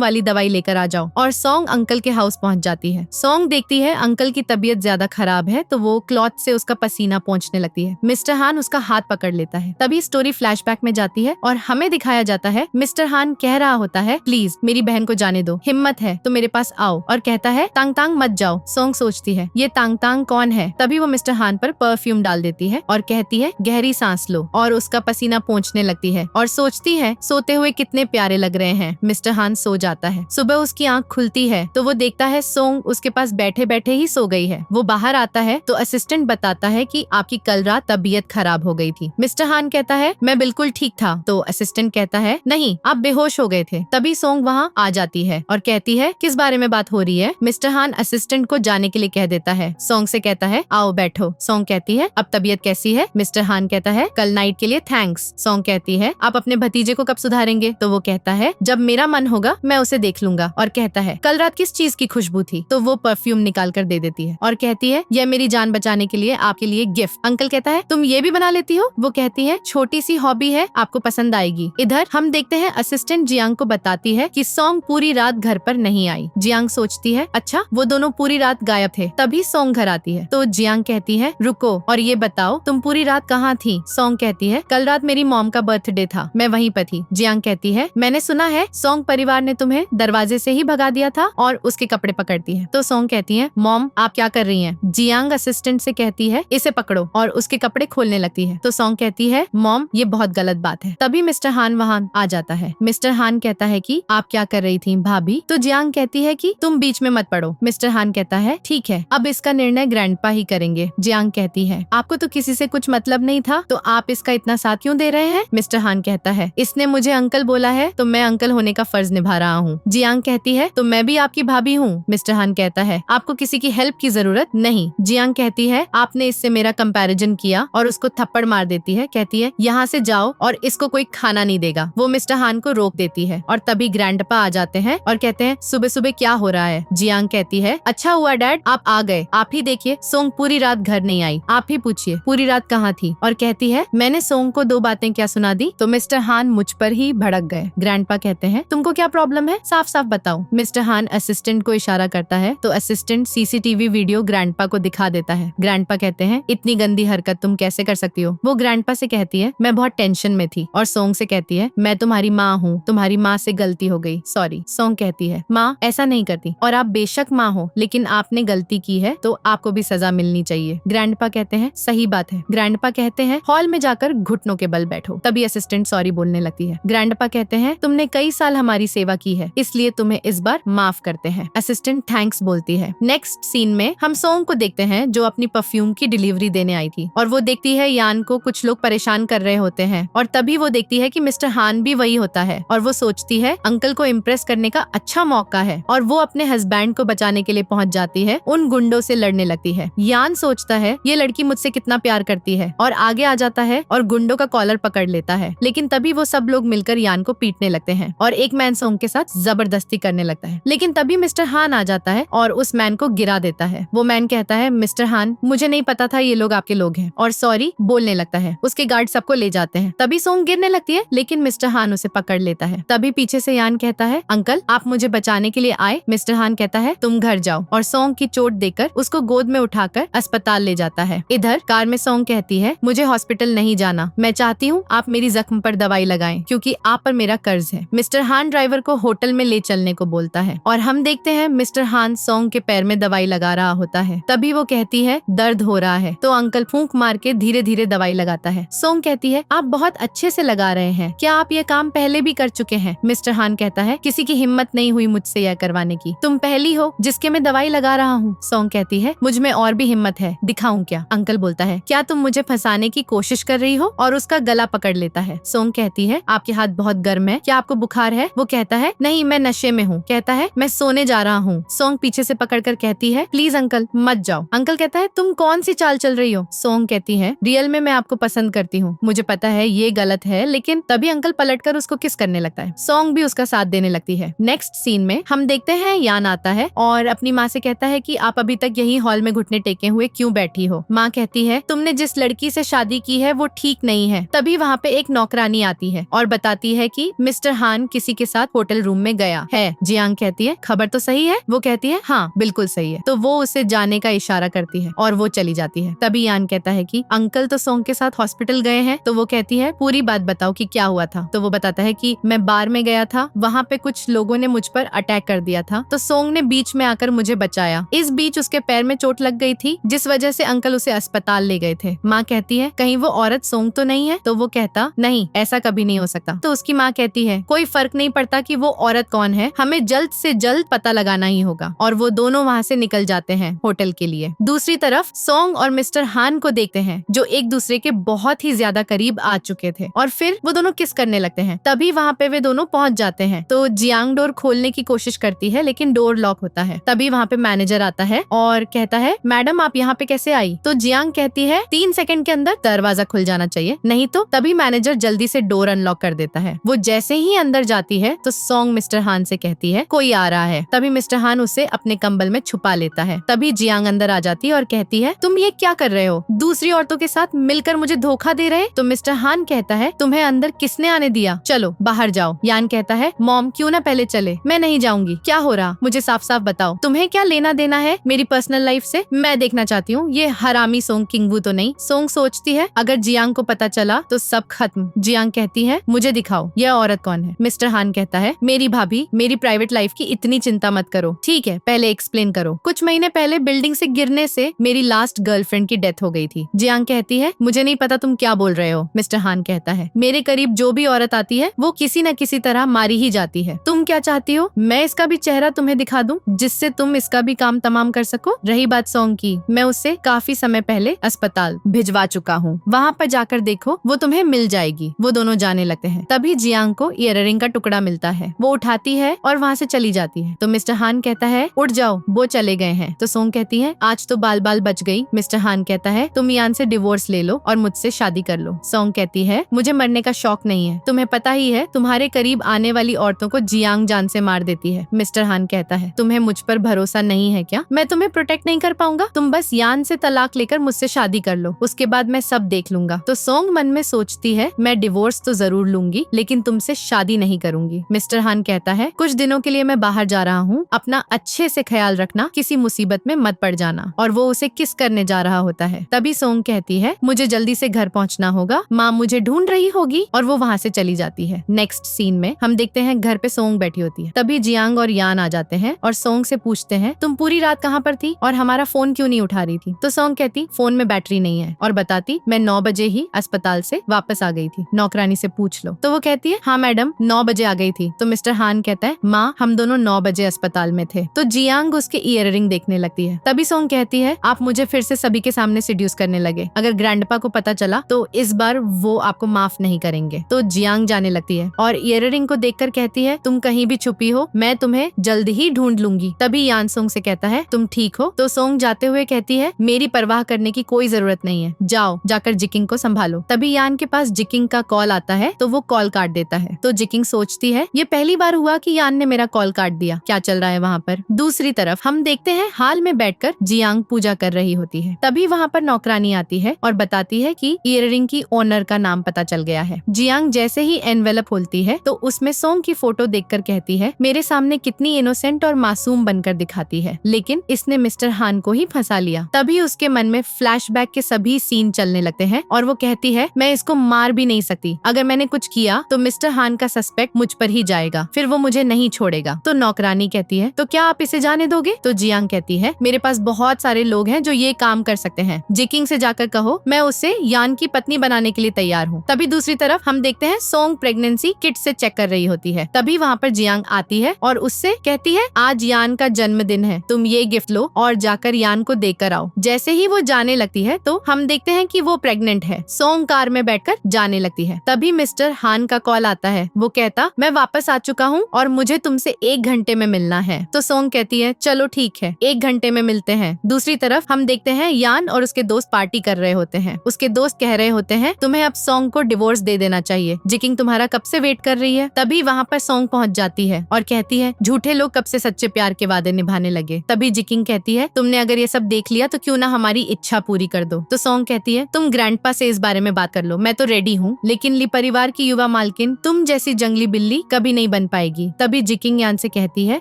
वाली दवाई लेकर आ जाओ। और सॉन्ग अंकल के हाउस पहुंच जाती है। सॉन्ग देखती है अंकल की तबीयत ज्यादा खराब है तो वो क्लॉथ से उसका पसीना पोंछने लगती है। मिस्टर हान उसका हाथ पकड़ लेता है। तभी स्टोरी फ्लैशबैक में जाती है और हमें दिखाया जाता है मिस्टर हान कह रहा होता है प्लीज मेरी बहन को जाने दो, हिम्मत है तो मेरे पास आओ। और कहता है तांग तांग मत जाओ। सॉन्ग सोचती है ये तांग तांग कौन है। तभी वो मिस्टर हान पर परफ्यूम डाल देती है और कहती है गहरी सांस लो, और उसका पसीना पोंछने लगती है और सोचती है सोते हुए कितने प्यारे लग रहे हैं। मिस्टर हान सो जाता है। सुबह उसकी आंख खुलती है तो वो देखता है सॉन्ग उसके पास बैठे बैठे ही सो गई है। वो बाहर आता है तो असिस्टेंट बताता है कि आपकी कल रात तबीयत खराब हो गई थी। मिस्टर हान कहता है मैं बिल्कुल ठीक था। तो असिस्टेंट कहता है नहीं आप बेहोश हो गए थे। तभी सॉन्ग वहाँ आ जाती है और कहती है किस बारे में बात हो रही है। मिस्टर हान असिस्टेंट को जाने के लिए कह देता है। सॉन्ग से कहता है आओ बैठो। सॉन्ग कहती है अब तबीयत कैसी है। मिस्टर हान कहता है कल नाइट के लिए थैंक्स। सॉन्ग कहती है आप अपने भतीजे को कब सुधारेंगे। तो वो कहता है जब मेरा मन होगा मैं उसे देख लूंगा। और कहता है कल रात किस चीज की खुशबू थी। तो वो परफ्यूम निकाल कर दे देती है और कहती है यह मेरी जान बचाने के लिए आपके लिए गिफ्ट। अंकल कहता है तुम ये भी बना लेती हो। वो कहती है छोटी सी हॉबी है, आपको पसंद आएगी। इधर हम देखते हैं असिस्टेंट जियांग को बताती है कि सॉन्ग पूरी रात घर पर नहीं आई। जियांग सोचती है अच्छा वो दोनों पूरी रात गायब थे। तभी सॉन्ग घर आती है तो जियांग कहती है रुको और ये बताओ तुम पूरी रात कहाँ थी। सॉन्ग कहती है कल रात मेरी मॉम का बर्थडे था, मैं वहीं पर थी। जियांग कहती है मैंने सुना है सॉन्ग परिवार ने तुम्हें दरवाजे से ही भगा दिया था, और उसके कपड़े पकड़ती है। तो सॉन्ग कहती है मॉम आप क्या कर रही हैं। जियांग असिस्टेंट से कहती है इसे पकड़ो, और उसके कपड़े खोलने लगती है। तो सॉन्ग कहती है मॉम ये बहुत गलत बात है। तभी मिस्टर हान वहाँ आ जाता है। मिस्टर हान कहता है कि आप क्या कर रही थी भाभी। तो जियांग कहती है कि तुम बीच में मत पड़ो। मिस्टर हान कहता है ठीक है अब इसका निर्णय ग्रैंडपा ही करेंगे। जियांग कहती है आपको तो किसी से कुछ मतलब नहीं था तो आप इसका इतना साथ क्यों दे रहे हैं। मिस्टर हान कहता है इसने मुझे अंकल बोला है तो मैं अंकल होने का फर्ज निभा रहा हूँ। जियांग कहती है तो मैं भी आपकी भाभी हूँ। मिस्टर हान कहता है आपको किसी की हेल्प की जरूरत नहीं। जियांग कहती है आपने इससे मेरा कंपैरिजन किया, और उसको थप्पड़ मार देती है। कहती है यहाँ से जाओ और इसको कोई खाना नहीं देगा। वो मिस्टर हान को रोक देती है और तभी ग्रैंडपा आ जाते हैं और कहते हैं सुबह सुबह क्या हो रहा है। जियांग कहती है अच्छा हुआ डैड आप आ गए, आप ही देखिए सोंग पूरी रात घर नहीं आई, आप ही पूछिए पूरी रात कहाँ थी। और कहती है मैंने सोंग को 2 बातें क्या सुना दी। तो मिस्टर हान मुझ पर ही भड़क गए। ग्रैंडपा कहते हैं तुमको क्या प्रॉब्लम है, साफ साफ बताओ। मिस्टर हान असिस्टेंट को इशारा करता है तो असिस्टेंट सीसीटीवी वीडियो ग्रैंडपा को दिखा देता है। ग्रैंडपा कहते हैं इतनी गंदी हरकत तुम कैसे कर सकती हो। वो ग्रैंडपा से कहती है मैं बहुत टेंशन में थी। और सोंग से कहती है मैं तुम्हारी माँ हूँ, तुम्हारी माँ से गलती हो गई, सॉरी। सोंग कहती है माँ ऐसा नहीं करती, और आप बेशक माँ हो लेकिन आपने गलती की है तो आपको भी सजा मिलनी चाहिए। ग्रैंडपा कहते हैं सही बात है। ग्रैंडपा कहते हैं हॉल में जाकर घुटनों के बल बैठो। तभी असिस्टेंट सॉरी बोलने लगती है। ग्रैंडपा कहते हैं तुमने कई साल हमारी सेवा की है इसलिए तुम्हें इस बार माफ करते हैं। असिस्टेंट थैंक्स बोलती है। नेक्स्ट सीन में हम सोंग को देखते हैं जो अपनी परफ्यूम की डिलीवरी देने आई थी, और वो देखती है यान को कुछ लोग परेशान कर रहे होते हैं, और तभी वो देखती है कि मिस्टर हान भी वही होता है, और वो सोचती है अंकल को इम्प्रेस करने का अच्छा मौका है, और वो अपने हस्बैंड को बचाने के लिए पहुंच जाती है। उन गुंडों से लड़ने लगती है। यान सोचता है ये लड़की मुझसे कितना प्यार करती है, और आगे आ जाता है और गुंडों का कॉलर पकड़ लेता है। लेकिन तभी वो सब लोग मिलकर यान को पीटने लगते हैं और एक मैन सोंग के साथ जबरदस्ती करने लगता है। लेकिन तभी मिस्टर हान आ जाता है और उस मैन को गिरा देता है। वो मैन कहता है मिस्टर हान मुझे नहीं पता था ये लोग आपके लोग हैं, और सॉरी बोलने लगता है। उसके गार्ड सबको ले जाते हैं। तभी सोंग गिरने लगती है लेकिन मिस्टर हान उसे पकड़ लेता है। तभी पीछे से यान कहता है अंकल आप मुझे बचाने के लिए आए। मिस्टर हान कहता है तुम घर जाओ, और सोंग की चोट देकर उसको गोद में उठाकर अस्पताल ले जाता है। इधर कार में सोंग कहती है मुझे हॉस्पिटल नहीं जाना, मैं चाहती हूँ आप मेरी जख्म पर दवाई लगाएं क्योंकि आप पर मेरा कर्ज है। मिस्टर हान ड्राइवर को होटल में ले चलने को बोलता है, और हम देखते हैं मिस्टर हान सोंग के पैर में दवाई लगा रहा होता है। तभी वो कहती है दर्द हो रहा है, तो अंकल फूंक मार के धीरे धीरे दवाई लगाता है। सोंग कहती है आप बहुत अच्छे से लगा रहे हैं, क्या आप ये काम पहले भी कर चुके हैं। मिस्टर हान कहता है किसी की हिम्मत नहीं हुई मुझसे यह करवाने की, तुम पहली हो जिसके मैं दवाई लगा रहा हूँ। सोंग कहती है मुझ में और भी हिम्मत है, दिखाऊं क्या। अंकल बोलता है क्या तुम मुझे फंसाने की कोशिश कर रही हो, और उसका गला पकड़ लेता है। सोंग कहती है आपके हाथ बहुत गर्म है, क्या आपको बुखार है। वो कहता है नहीं मैं नशे में हूँ। कहता है मैं सोने जा रहा हूँ। सोंग पीछे से पकड़कर कहती है प्लीज अंकल मत जाओ। अंकल कहता है तुम कौन सी चाल चल रही हो। सोंग कहती है रियल में मैं आपको पसंद करती हूँ, मुझे पता है ये गलत है, लेकिन तभी अंकल पलटकर उसको किस करने लगता है। सोंग भी उसका साथ देने लगती है। नेक्स्ट सीन में हम देखते हैं यान आता है और अपनी माँ से कहता है कि आप अभी तक यही हॉल में घुटने टेके हुए क्यों बैठी हो। माँ कहती है तुमने जिस लड़की से शादी की है वो ठीक नहीं है। तभी तभी वहाँ पे एक नौकरानी आती है और बताती है कि मिस्टर हान किसी के साथ होटल रूम में गया है। जियांग कहती है खबर तो सही है? वो कहती है हाँ बिल्कुल सही है। तो वो उसे जाने का इशारा करती है और वो चली जाती है। तभी यान कहता है कि अंकल तो सोंग के साथ हॉस्पिटल गए हैं। तो वो कहती है पूरी बात बताओ कि क्या हुआ था। तो वो बताता है कि मैं बार में गया था, वहाँ पे कुछ लोगों ने मुझ पर अटैक कर दिया था, तो सोंग ने बीच में आकर मुझे बचाया। इस बीच उसके पैर में चोट लग गई थी जिस वजह से अंकल उसे अस्पताल ले गए थे। माँ कहती है कहीं वो औरत सोंग तो नहीं है? तो वो कहता नहीं, ऐसा कभी नहीं हो सकता। तो उसकी माँ कहती है कोई फर्क नहीं पड़ता कि वो औरत कौन है, हमें जल्द से जल्द पता लगाना ही होगा। और वो दोनों वहाँ से निकल जाते हैं होटल के लिए। दूसरी तरफ सोंग और मिस्टर हान को देखते हैं जो एक दूसरे के बहुत ही ज्यादा करीब आ चुके थे और फिर वो दोनों किस करने लगते हैं। तभी वहाँ पे वे दोनों पहुंच जाते हैं। तो जियांग डोर खोलने की कोशिश करती है लेकिन डोर लॉक होता है। तभी वहाँ पे मैनेजर आता है और कहता है मैडम आप यहाँ पे कैसे आई? तो जियांग कहती है 3 सेकंड के अंदर दरवाजा खुल जाना चाहिए, नहीं तो। तभी मैनेजर जल्दी से डोर अनलॉक कर देता है। वो जैसे ही अंदर जाती है तो सोंग मिस्टर हान से कहती है कोई आ रहा है। तभी मिस्टर हान उसे अपने कंबल में छुपा लेता है। तभी जियांग अंदर आ जाती है और कहती है तुम ये क्या कर रहे हो? दूसरी औरतों के साथ मिलकर मुझे धोखा दे रहे? तो मिस्टर हान कहता है तुम्हें अंदर किसने आने दिया, चलो बाहर जाओ। यान कहता है मॉम क्यों ना पहले चले? मैं नहीं जाऊंगी। क्या हो रहा, मुझे साफ साफ बताओ, तुम्हें क्या लेना देना है मेरी पर्सनल लाइफ से? मैं देखना चाहती हूँ ये हरामी सोंग किंगवू तो नहीं। सोंग सोचती है अगर जियांग को पता चला तो सब खत्म। जियांग कहती है मुझे दिखाओ यह औरत कौन है। मिस्टर हान कहता है मेरी भाभी, मेरी प्राइवेट लाइफ की इतनी चिंता मत करो, ठीक है पहले एक्सप्लेन करो। कुछ महीने पहले बिल्डिंग से गिरने से मेरी लास्ट गर्लफ्रेंड की डेथ हो गई थी। जियांग कहती है मुझे नहीं पता तुम क्या बोल रहे हो। मिस्टर हान कहता है मेरे करीब जो भी औरत आती है वो किसी न किसी तरह मारी ही जाती है। तुम क्या चाहती हो मैं इसका भी चेहरा तुम्हें दिखा दूं जिससे तुम इसका भी काम तमाम कर सको? रही बात सोंग की, मैं उसे काफी समय पहले अस्पताल भिजवा चुका हूँ, वहाँ पर जाकर देखो वो तुम्हें मिल जाएगी। वो दोनों जाने लगते हैं। तभी जियांग को ईयररिंग का टुकड़ा मिलता है। वो उठाती है और वहाँ से चली जाती है। तो मिस्टर हान कहता है उठ जाओ वो चले गए हैं। तो सोंग कहती है आज तो बाल बाल बच गई। मिस्टर हान कहता है तुम यान से डिवोर्स ले लो और मुझसे शादी कर लो। सोंग कहती है मुझे मरने का शौक नहीं है, तुम्हें पता ही है तुम्हारे करीब आने वाली औरतों को जियांग जान से मार देती है। मिस्टर हान कहता है तुम्हें मुझ पर भरोसा नहीं है क्या? मैं तुम्हें प्रोटेक्ट नहीं कर पाऊंगा, तुम बस यान से तलाक लेकर मुझसे शादी कर लो, उसके बाद मैं सब देख लूंगा। तो सोंग मन में सोचती है मैं डिवोर्स तो जरूर लूंगी लेकिन तुमसे शादी नहीं करूंगी। मिस्टर हान कहता है कुछ दिनों के लिए मैं बाहर जा रहा हूँ, अपना अच्छे से ख्याल रखना, किसी मुसीबत में मत पड़ जाना। और वो उसे किस करने जा रहा होता है। तभी सोंग कहती है मुझे जल्दी से घर पहुँचना होगा, माँ मुझे ढूंढ रही होगी, और वो वहाँ से चली जाती है। नेक्स्ट सीन में हम देखते हैं घर पे सोंग बैठी होती है। तभी जियांग और यान आ जाते हैं और सोंग से पूछते हैं तुम पूरी रात कहाँ पर थी और हमारा फोन क्यों नहीं उठा रही थी? तो सोंग कहती फोन में बैटरी नहीं है और बताती मैं 9 बजे ही अस्पताल से वापस आ गई थी, नौकरानी से पूछ लो। तो वो कहती है हाँ मैडम 9 बजे आ गई थी। तो मिस्टर हान कहता है माँ हम दोनों 9 बजे अस्पताल में थे। तो जियांग उसके ईयररिंग देखने लगती है। तभी सोंग कहती है आप मुझे फिर से सभी के सामने सिड्यूस करने लगे, अगर ग्रैंडपा को पता चला तो इस बार वो आपको माफ नहीं करेंगे। तो जियांग जाने लगती है और ईयररिंग को देखकर कहती है तुम कहीं भी छुपी हो मैं तुम्हें जल्द ही ढूंढ लूंगी। तभी यान सोंग से कहता है तुम ठीक हो? तो सोंग जाते हुए कहती है मेरी परवाह करने की कोई जरूरत नहीं है, जाओ जाकर जिकिंग को संभालो। तभी यान के पास जिकिंग का कॉल आता है तो वो कॉल काट देता है। तो जिकिंग सोचती है ये पहली बार हुआ कि यान ने मेरा कॉल काट दिया, क्या चल रहा है वहाँ पर। दूसरी तरफ हम देखते हैं हाल में बैठकर जियांग पूजा कर रही होती है। तभी वहाँ पर नौकरानी आती है और बताती है कि ईयररिंग की ओनर का नाम पता चल गया है। जियांग जैसे ही एनवेलप खोलती है तो उसमें सोंग की फोटो देखकर कहती है मेरे सामने कितनी इनोसेंट और मासूम बनकर दिखाती है, लेकिन इसने मिस्टर हान को ही फंसा लिया। तभी उसके मन में फ्लैशबैक के सभी सीन चलने लगते हैं और वो कहती है मैं इसको मार भी नहीं सकती, अगर मैंने कुछ किया तो मिस्टर हान का सस्पेक्ट मुझ पर ही जाएगा, फिर वो मुझे नहीं छोड़ेगा। तो नौकरानी कहती है तो क्या आप इसे जाने दोगे? तो जियांग कहती है मेरे पास बहुत सारे लोग हैं जो ये काम कर सकते हैं, जिकिंग से जाकर कहो मैं उसे यान की पत्नी बनाने के लिए तैयार हूँ। तभी दूसरी तरफ हम देखते हैं सोंग प्रेगनेंसी किट से चेक कर रही होती है। तभी वहाँ पर जियांग आती है और उससे कहती है आज यान का जन्मदिन है, तुम ये गिफ्ट लो और जाकर यान को देकर आओ। जैसे ही वो जाने लगती है तो हम देखते हैं कि वो प्रेग्नेंट है। सोंग कार में बैठकर जाने लगती है। तभी मिस्टर हान का कॉल आता है। वो कहता मैं वापस आ चुका हूँ और मुझे तुमसे 1 घंटे में मिलना है। तो सोंग कहती है चलो ठीक है 1 घंटे में मिलते हैं। दूसरी तरफ हम देखते हैं यान और उसके दोस्त पार्टी कर रहे होते हैं। उसके दोस्त कह रहे होते हैं तुम्हें अब सोंग को डिवोर्स दे देना चाहिए, जिकिंग तुम्हारा कब से वेट कर रही है। तभी वहाँ पर सोंग पहुँच जाती है और कहती है झूठे लोग कब से सच्चे प्यार के वादे निभाने लगे। तभी जिकिंग कहती है तुमने अगर ये सब देख लिया तो क्यों ना हमारी इच्छा पूरी कर दो। तो सोंग कहती है तुम ग्रैंडपा से इस बारे में बात कर लो चलो, मैं तो रेडी हूँ, लेकिन ली परिवार की युवा मालकिन तुम जैसी जंगली बिल्ली कभी नहीं बन पाएगी। तभी जिकिंग यान से कहती है,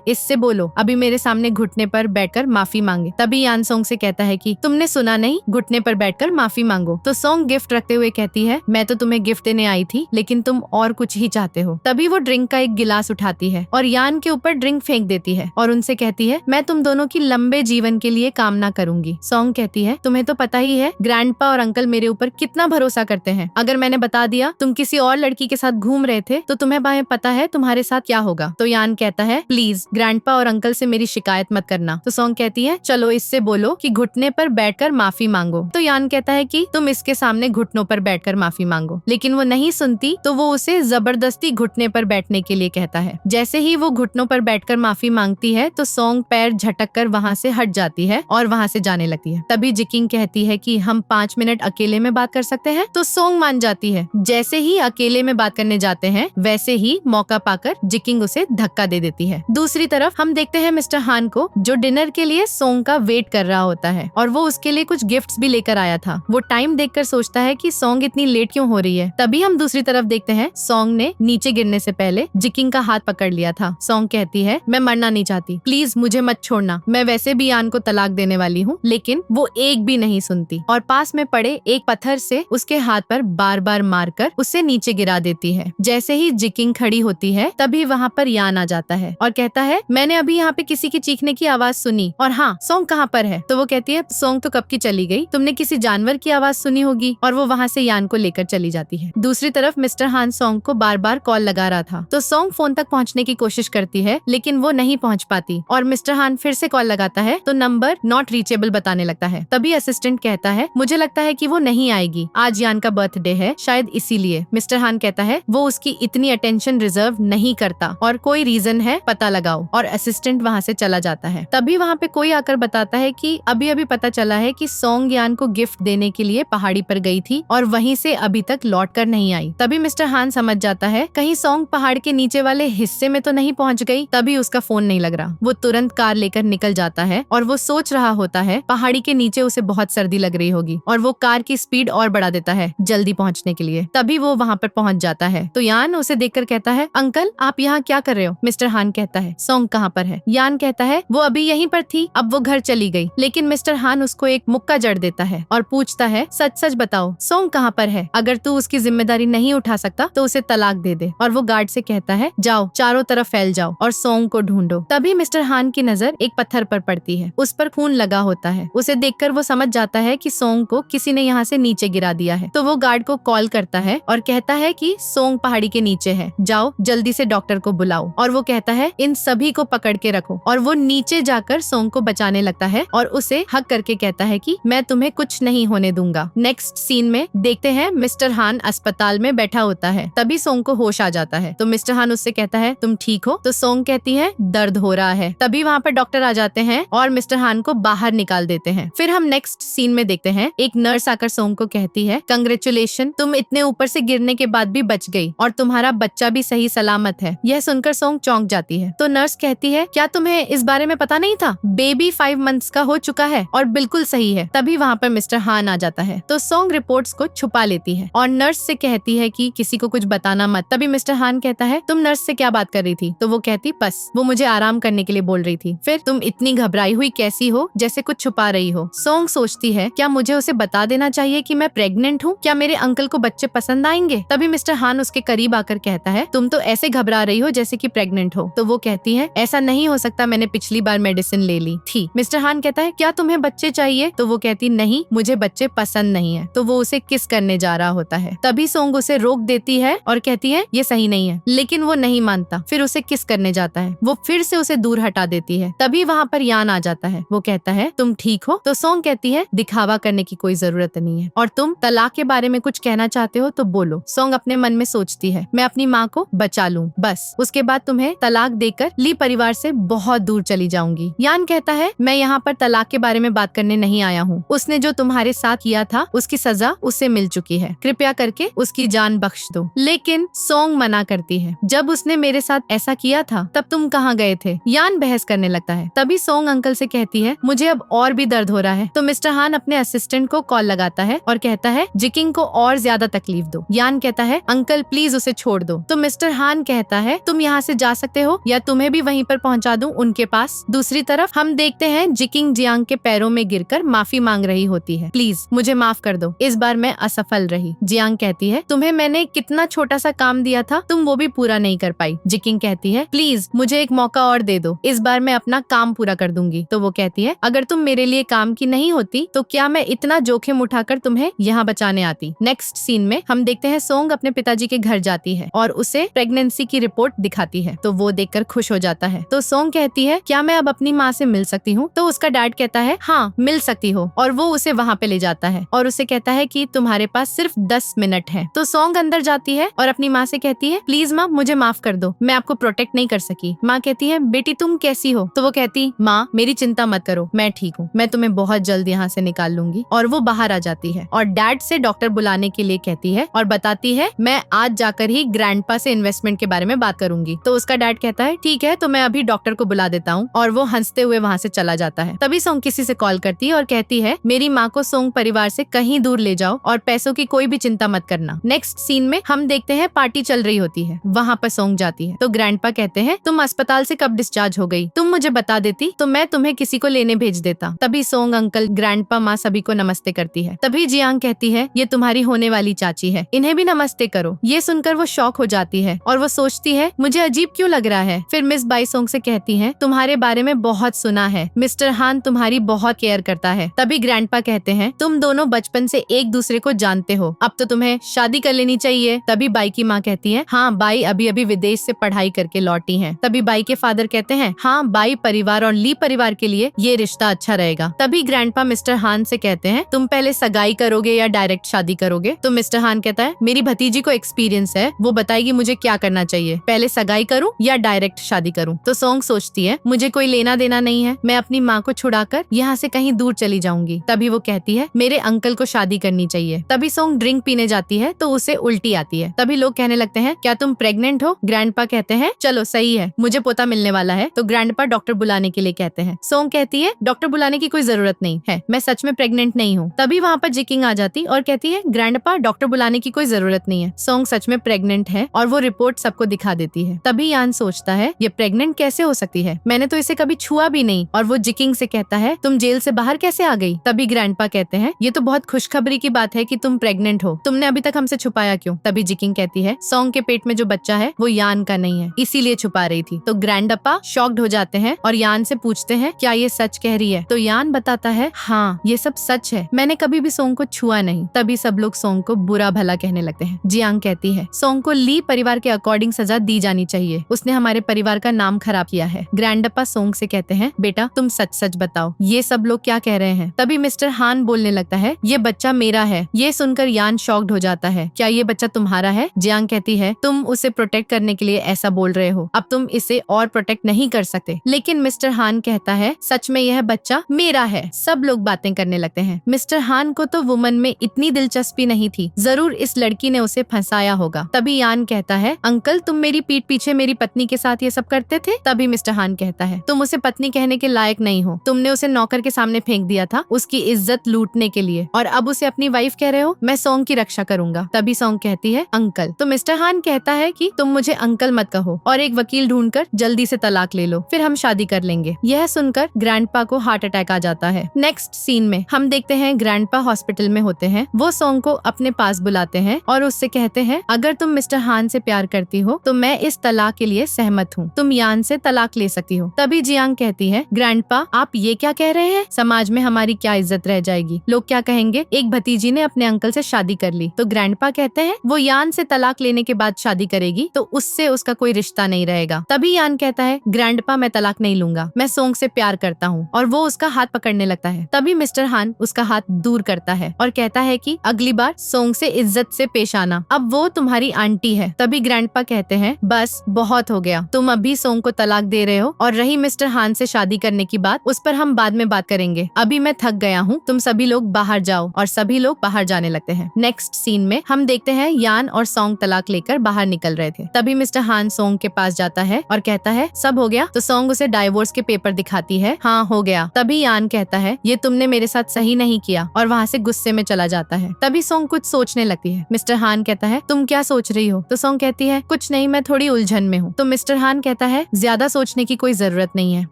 इससे बोलो अभी मेरे सामने घुटने पर बैठकर माफी मांगे। तभी यान सोंग से कहता है कि तुमने सुना नहीं, घुटने पर बैठकर माफी मांगो। तो सोंग गिफ्ट रखते हुए कहती है, मैं तो तुम्हें गिफ्ट देने आई थी, लेकिन तुम और कुछ ही चाहते हो। तभी वो ड्रिंक का एक गिलास उठाती है और यान के ऊपर ड्रिंक फेंक देती है और उनसे कहती है, मैं तुम दोनों की लंबे जीवन के लिए कामना करूंगी। सोंग कहती है, तुम्हें तो पता ही है ग्रैंडपा और अंकल मेरे ऊपर कितना भरोसा करते हैं। अगर मैंने बता दिया तुम किसी और लड़की के साथ घूम रहे थे तो तुम्हें पता है तुम्हारे साथ क्या होगा। तो यान कहता है, प्लीज ग्रैंडपा और अंकल से मेरी शिकायत मत करना। तो सोंग कहती है, चलो इससे बोलो कि घुटने पर बैठकर माफी मांगो। तो यान कहता है कि तुम इसके सामने घुटनों पर बैठकर माफी मांगो, लेकिन वो नहीं सुनती तो वो उसे जबरदस्ती घुटने पर बैठने के लिए कहता है। जैसे ही वो घुटनों पर बैठकर माफी मांगती है तो सोंग पैर झटक कर वहाँ से हट जाती है और वहाँ से जाने लगती है। तभी जिकिंग कहती है कि हम 5 मिनट अकेले में बात कर सकते हैं। तो सोंग मान जाती है। जैसे ही अकेले में बात करने जाते हैं वैसे ही मौका पाकर जिकिंग उसे धक्का दे देती है। दूसरी तरफ हम देखते हैं मिस्टर हान को, जो डिनर के लिए सोंग का वेट कर रहा होता है और वो उसके लिए कुछ गिफ्ट्स भी लेकर आया था। वो टाइम देखकर सोचता है कि सोंग इतनी लेट क्यों हो रही है। तभी हम दूसरी तरफ देखते हैं सोंग ने नीचे गिरने से पहले जिकिंग का हाथ पकड़ लिया था। सोंग कहती है, मैं मरना नहीं चाहती, प्लीज मुझे मत छोड़ना, मैं वैसे भी यान को तलाक देने वाली हूँ। लेकिन वो एक भी नहीं सुनती और पास में पड़े एक पत्थर से उसके हाथ पर बार बार मारकर उसे नीचे गिरा देती है। जैसे ही जिकिंग खड़ी होती है तभी वहाँ पर यान आ जाता है और कहता है, मैंने अभी यहाँ पे किसी के चीखने की आवाज सुनी और हाँ, सोंग कहाँ पर है। तो वो कहती है, सोंग तो कब की चली गई, तुमने किसी जानवर की आवाज सुनी होगी। और वो वहाँ से यान को लेकर चली जाती है। दूसरी तरफ मिस्टर हान सोंग को बार बार कॉल लगा रहा था तो सोंग फोन तक पहुँचने की कोशिश करती है, लेकिन वो नहीं पहुँच पाती और मिस्टर हान फिर से कॉल लगाता है तो नंबर नॉट रीचेबल बताने लगता है। तभी असिस्टेंट कहता है, मुझे लगता है कि वो नहीं आएगी, आज यान का बर्थडे है, शायद इसीलिए। मिस्टर हान कहता है, वो उसकी इतनी अटेंशन रिजर्व नहीं करता और कोई रीजन है, पता लगाओ। और असिस्टेंट वहाँ से चला जाता है। तभी वहाँ पे कोई आकर बताता है कि अभी अभी पता चला है कि सोंग यान को गिफ्ट देने के लिए पहाड़ी पर गई थी और वहीं से अभी तक लौट कर नहीं आई। तभी मिस्टर हान समझ जाता है कहीं सोंग पहाड़ के नीचे वाले हिस्से में तो नहीं पहुँच गई। तभी उसका फोन नहीं लग रहा। वो तुरंत कार लेकर निकल जाता है और वो सोच रहा होता है पहाड़ी के नीचे उसे बहुत सर्दी लग रही होगी और वो कार की स्पीड और बढ़ा देता है जल्दी पहुँचने के लिए। तभी वो वहाँ पर पहुँच जाता है तो यान उसे देखकर कहता है, अंकल आप यहाँ क्या कर रहे हो। मिस्टर हान कहता है, सोंग कहाँ पर है। यान कहता है, वो अभी यहीं पर थी, अब वो घर चली गई। लेकिन मिस्टर हान उसको एक मुक्का जड़ देता है और पूछता है, सच सच बताओ सोंग कहाँ पर है, अगर तू उसकी जिम्मेदारी नहीं उठा सकता तो उसे तलाक दे दे। और वो गार्ड से कहता है, जाओ चारों तरफ फैल जाओ और सोंग को ढूंढो। तभी मिस्टर हान की नजर एक पत्थर पर पड़ती है, उस पर खून लगा होता है। उसे देखकर वो समझ जाता है कि सोंग को किसी ने यहाँ से नीचे गिरा दिया है। तो वो गार्ड को कॉल करता है और कहता है कि सोंग पहाड़ी के नीचे है, जाओ जल्दी से डॉक्टर को बुलाओ। और वो कहता है, इन सभी को पकड़ के रखो। और वो नीचे जाकर सोंग को बचाने लगता है और उसे हक करके कहता है कि मैं तुम्हें कुछ नहीं होने दूंगा। नेक्स्ट सीन में देखते हैं मिस्टर हान अस्पताल में बैठा होता है। तभी सोंग को होश आ जाता है तो मिस्टर हान उससे कहता है, तुम ठीक हो। तो सोंग कहती है, दर्द हो रहा है। तभी वहाँ पर डॉक्टर आ जाते हैं और मिस्टर हान को बाहर निकाल देते हैं। फिर हम नेक्स्ट सीन में देखते हैं एक नर्स आकर सोंग को कहती है, कंग्रेचुलेशन, तुम इतने ऊपर से गिरने के बाद भी बच गई और तुम्हारा बच्चा भी सही सलामत है। यह सुनकर सोंग चौंक जाती है। तो नर्स कहती है, क्या तुम्हें इस बारे में पता नहीं था, बेबी 5 मंथ्स का हो चुका है और बिल्कुल सही है। तभी वहाँ पर मिस्टर हान आ जाता है तो सोंग रिपोर्ट्स को छुपा लेती है और नर्स से कहती है कि किसी को कुछ बताना मत। तभी मिस्टर हान कहता है, तुम नर्स से क्या बात कर रही थी। तो वो कहती, बस वो मुझे आराम करने के लिए बोल रही थी। फिर तुम इतनी घबराई हुई कैसी हो, जैसे कुछ छुपा रही हो। सोंग सोचती है, क्या मुझे उसे बता देना चाहिए कि मैं प्रेग्नेंट हूँ, क्या मेरे अंकल को बच्चे पसंद आएंगे। तभी मिस्टर हान उसके करीब आकर कहता है, तुम तो ऐसे घबरा रही हो जैसे कि प्रेग्नेंट हो। तो वो कहती है, ऐसा नहीं हो सकता, मैंने पिछली बार मेडिसिन ले ली थी। मिस्टर हान कहता है, क्या तुम्हें बच्चे चाहिए। तो वो कहती, नहीं मुझे बच्चे पसंद नहीं है। तो वो उसे किस करने जा रहा होता है। तभी सोंग उसे रोक देती है और कहती है, ये सही नहीं है। लेकिन वो नहीं मानता, फिर उसे किस करने जाता है। वो फिर से उसे दूर हटा देती है। तभी वहाँ पर यान आ जाता है। वो कहता है, तुम ठीक हो। तो सोंग कहती है, दिखावा करने की कोई जरूरत नहीं है और तुम तलाक के बारे में कुछ कहना चाहते हो तो बोलो। सोंग अपने मन में सोचती है, मैं अपनी माँ को बचा लूं, बस उसके बाद तुम्हें तलाक देकर ली परिवार से बहुत दूर चली जाऊंगी। यान कहता है, मैं यहाँ पर तलाक के बारे में बात करने नहीं आया हूँ। उसने जो तुम्हारे साथ किया था उसकी सजा उसे मिल चुकी है, कृपया करके उसकी जान बख्श दो। लेकिन सोंग मना करती है, जब उसने मेरे साथ ऐसा किया था तब तुम कहाँ गए थे। यान बहस करने लगता है। तभी सोंग अंकल से कहती है, मुझे अब और भी दर्द हो रहा है। तो मिस्टर हान अपने असिस्टेंट को कॉल लगाता है और कहता है, जिकिंग को को और ज्यादा तकलीफ दो। यान कहता है अंकल प्लीज उसे छोड़ दो। तो मिस्टर हान कहता है तुम यहाँ से जा सकते हो या तुम्हें भी वहीं पर पहुँचा दूं उनके पास। दूसरी तरफ हम देखते हैं जिकिंग जियांग के पैरों में गिरकर माफी मांग रही होती है। प्लीज मुझे माफ कर दो, इस बार मैं असफल रही। जियांग कहती है तुम्हें मैंने कितना छोटा सा काम दिया था, तुम वो भी पूरा नहीं कर पाई। जिकिंग कहती है प्लीज मुझे एक मौका और दे दो, इस बार मैं अपना काम पूरा कर दूंगी। तो वो कहती है अगर तुम मेरे लिए काम की नहीं होती तो क्या मैं इतना जोखिम उठाकर तुम्हें यहाँ बचाने आती। नेक्स्ट सीन में हम देखते हैं सोंग अपने पिताजी के घर जाती है और उसे प्रेगनेंसी की रिपोर्ट दिखाती है। तो वो देखकर खुश हो जाता है। तो सोंग कहती है क्या मैं अब अपनी माँ से मिल सकती हूँ। तो उसका डैड कहता है हाँ मिल सकती हो, और वो उसे वहाँ पे ले जाता है और उसे कहता है कि तुम्हारे पास सिर्फ 10 मिनट है। तो सोंग अंदर जाती है और अपनी माँ से कहती है प्लीज माँ मुझे माफ कर दो, मैं आपको प्रोटेक्ट नहीं कर सकी। माँ कहती है बेटी तुम कैसी हो। तो वो कहती माँ मेरी चिंता मत करो, मैं ठीक हूँ, मैं तुम्हें बहुत जल्द यहाँ से निकाल लूंगी। और वो बाहर आ जाती है और डैड से डॉक्टर बुलाने के लिए कहती है और बताती है मैं आज जाकर ही ग्रैंडपा से इन्वेस्टमेंट के बारे में बात करूंगी। तो उसका डैड कहता है ठीक है, तो मैं अभी डॉक्टर को बुला देता हूँ, और वो हंसते हुए वहाँ से चला जाता है। तभी सोंग किसी से कॉल करती है और कहती है मेरी माँ को सोंग परिवार से कहीं दूर ले जाओ और पैसों की कोई भी चिंता मत करना। नेक्स्ट सीन में हम देखते हैं पार्टी चल रही होती है, वहाँ पर सोंग जाती है। तो ग्रैंडपा कहते हैं तुम अस्पताल से कब डिस्चार्ज हो गई, तुम मुझे बता देती तो मैं तुम्हें किसी को लेने भेज देता। तभी सोंग अंकल ग्रैंडपा माँ सभी को नमस्ते करती है। तभी जियांग कहती है ये तुम्हारी होने वाली चाची है, इन्हें भी नमस्ते करो। ये सुनकर वो शॉक हो जाती है और वो सोचती है मुझे अजीब क्यों लग रहा है। फिर मिस बाई सोंग से कहती है तुम्हारे बारे में बहुत सुना है, मिस्टर हान तुम्हारी बहुत केयर करता है। तभी ग्रैंडपा कहते हैं तुम दोनों बचपन से एक दूसरे को जानते हो, अब तो तुम्हें शादी कर लेनी चाहिए। तभी बाई की माँ कहती है हाँ बाई अभी अभी विदेश से पढ़ाई करके लौटी हैं। तभी बाई के फादर कहते हैं हाँ बाई परिवार और ली परिवार के लिए ये रिश्ता अच्छा रहेगा। तभी ग्रैंडपा मिस्टर हान से कहते हैं तुम पहले सगाई करोगे या डायरेक्ट शादी करोगे। तो मिस्टर हान कहता है मेरी भतीजी को एक्सपीरियंस है, वो बताएगी मुझे क्या करना चाहिए, पहले सगाई करूं या डायरेक्ट शादी करूं। तो सोंग सोचती है मुझे कोई लेना देना नहीं है, मैं अपनी माँ को छुड़ाकर यहाँ से कहीं दूर चली जाऊंगी। तभी वो कहती है मेरे अंकल को शादी करनी चाहिए। तभी सोंग ड्रिंक पीने जाती है तो उसे उल्टी आती है। तभी लोग कहने लगते हैं क्या तुम प्रेग्नेंट हो। ग्रैंडपा कहते हैं चलो सही है, मुझे पोता मिलने वाला है। तो ग्रैंडपा डॉक्टर बुलाने के लिए कहते हैं। सोंग कहती है डॉक्टर बुलाने की कोई जरूरत नहीं है, मैं सच में प्रेग्नेंट नहीं हूँ। तभी वहाँ पर जिकिंग आ जाती और कहती है ग्रैंडपा डॉक्टर बुलाने की कोई जरूरत नहीं है, सोंग सच में प्रेग्नेंट है, और वो रिपोर्ट सबको दिखा देती है। तभी यान सोचता है ये प्रेग्नेंट कैसे हो सकती है, मैंने तो इसे कभी छुआ भी नहीं। और वो जिकिंग से कहता है तुम जेल से बाहर कैसे आ गई। तभी ग्रैंडपा कहते हैं ये तो बहुत खुशखबरी की बात है कि तुम प्रेग्नेंट हो, तुमने अभी तक हमसे छुपाया क्यों। तभी जिकिंग कहती है सोंग के पेट में जो बच्चा है वो यान का नहीं है, इसीलिए छुपा रही थी। तो ग्रैंडपा शॉक्ड हो जाते हैं और यान से पूछते हैं क्या ये सच कह रही है। तो यान बताता है हाँ ये सब सच है, मैंने कभी भी सोंग को छुआ नहीं। तभी सब लोग सोंग को बुरा भला कहने लगते हैं। जियांग कहती है सोंग को ली परिवार के अकॉर्डिंग सजा दी जानी चाहिए, उसने हमारे परिवार का नाम खराब किया है। ग्रैंडपा सोंग से कहते हैं बेटा तुम सच सच बताओ ये सब लोग क्या कह रहे हैं। तभी मिस्टर हान बोलने लगता है ये बच्चा मेरा है। ये सुनकर यान शॉक्ड हो जाता है, क्या ये बच्चा तुम्हारा है। जियांग कहती है तुम उसे प्रोटेक्ट करने के लिए ऐसा बोल रहे हो, अब तुम इसे और प्रोटेक्ट नहीं कर सकते। लेकिन मिस्टर हान कहता है सच में यह बच्चा मेरा है। सब लोग बातें करने लगते हैं। मिस्टर हान को तो वुमन में इतनी दिलचस्पी नहीं थी, जरूर इस लड़की ने उसे फंसाया होगा। तभी यान कहता है अंकल तुम मेरी पीठ पीछे मेरी पत्नी के साथ ये सब करते थे। तभी मिस्टर हान कहता है तुम उसे पत्नी कहने के लायक नहीं हो, तुमने उसे नौकर के सामने फेंक दिया था उसकी इज्जत लूटने के लिए, और अब उसे अपनी वाइफ कह रहे हो। मैं सोंग की रक्षा करूंगा। तभी सोंग कहती है अंकल। तो मिस्टर हान कहता है कि तुम मुझे अंकल मत कहो और एक वकील ढूंढकर जल्दी से तलाक ले लो, फिर हम शादी कर लेंगे। यह सुनकर ग्रैंडपा को हार्ट अटैक आ जाता है। नेक्स्ट सीन में हम देखते हैं ग्रैंडपा हॉस्पिटल में होते हैं। वो सोंग को अपने पास बुलाते हैं और उससे कहते हैं अगर तुम मिस्टर हान से प्यार करती हो तो मैं इस तलाक के लिए सहमत हूँ, तुम यान से तलाक ले सकती हो। तभी जियांग कहती है ग्रैंडपा आप ये क्या कह रहे हैं, समाज में हमारी क्या इज्जत रह जाएगी, लोग क्या कहेंगे एक भतीजी ने अपने अंकल से शादी कर ली। तो ग्रैंडपा कहते हैं वो यान से तलाक लेने के बाद शादी करेगी तो उससे उसका कोई रिश्ता नहीं रहेगा। तभी यान कहता है ग्रैंडपा मैं तलाक नहीं लूंगा, मैं सोंग से प्यार करता हूँ, और वो उसका हाथ पकड़ने लगता है। तभी मिस्टर हान उसका हाथ दूर करता है और कहता है कि अगली बार सोंग से इज्जत से पेश आना, अब वो तुम्हारी आंटी है। तभी ग्रैंडपा कहते हैं बस बहुत हो गया, तुम अभी सोंग को तलाक दे रहे हो, और रही मिस्टर हान से शादी करने की बात उस पर हम बाद में बात करेंगे, अभी मैं थक गया हूँ, तुम सभी लोग बाहर जाओ। और सभी लोग बाहर जाने लगते हैं। नेक्स्ट सीन में हम देखते हैं यान और सोंग तलाक लेकर बाहर निकल रहे थे। तभी मिस्टर हान सोंग के पास जाता है और कहता है सब हो गया। तो सोंग उसे डाइवोर्स के पेपर दिखाती है, हाँ हो गया। तभी यान कहता है ये तुमने मेरे साथ सही नहीं किया, और वहाँ से गुस्से में चला जाता है। तभी सोंग कुछ सोचने लगती है। मिस्टर हान कहता है तुम क्या सोच रही हो? तो सोंग कहती है कुछ नहीं, मैं थोड़ी उलझन में हूँ। तो मिस्टर हान कहता है ज्यादा सोचने की कोई जरूरत नहीं है,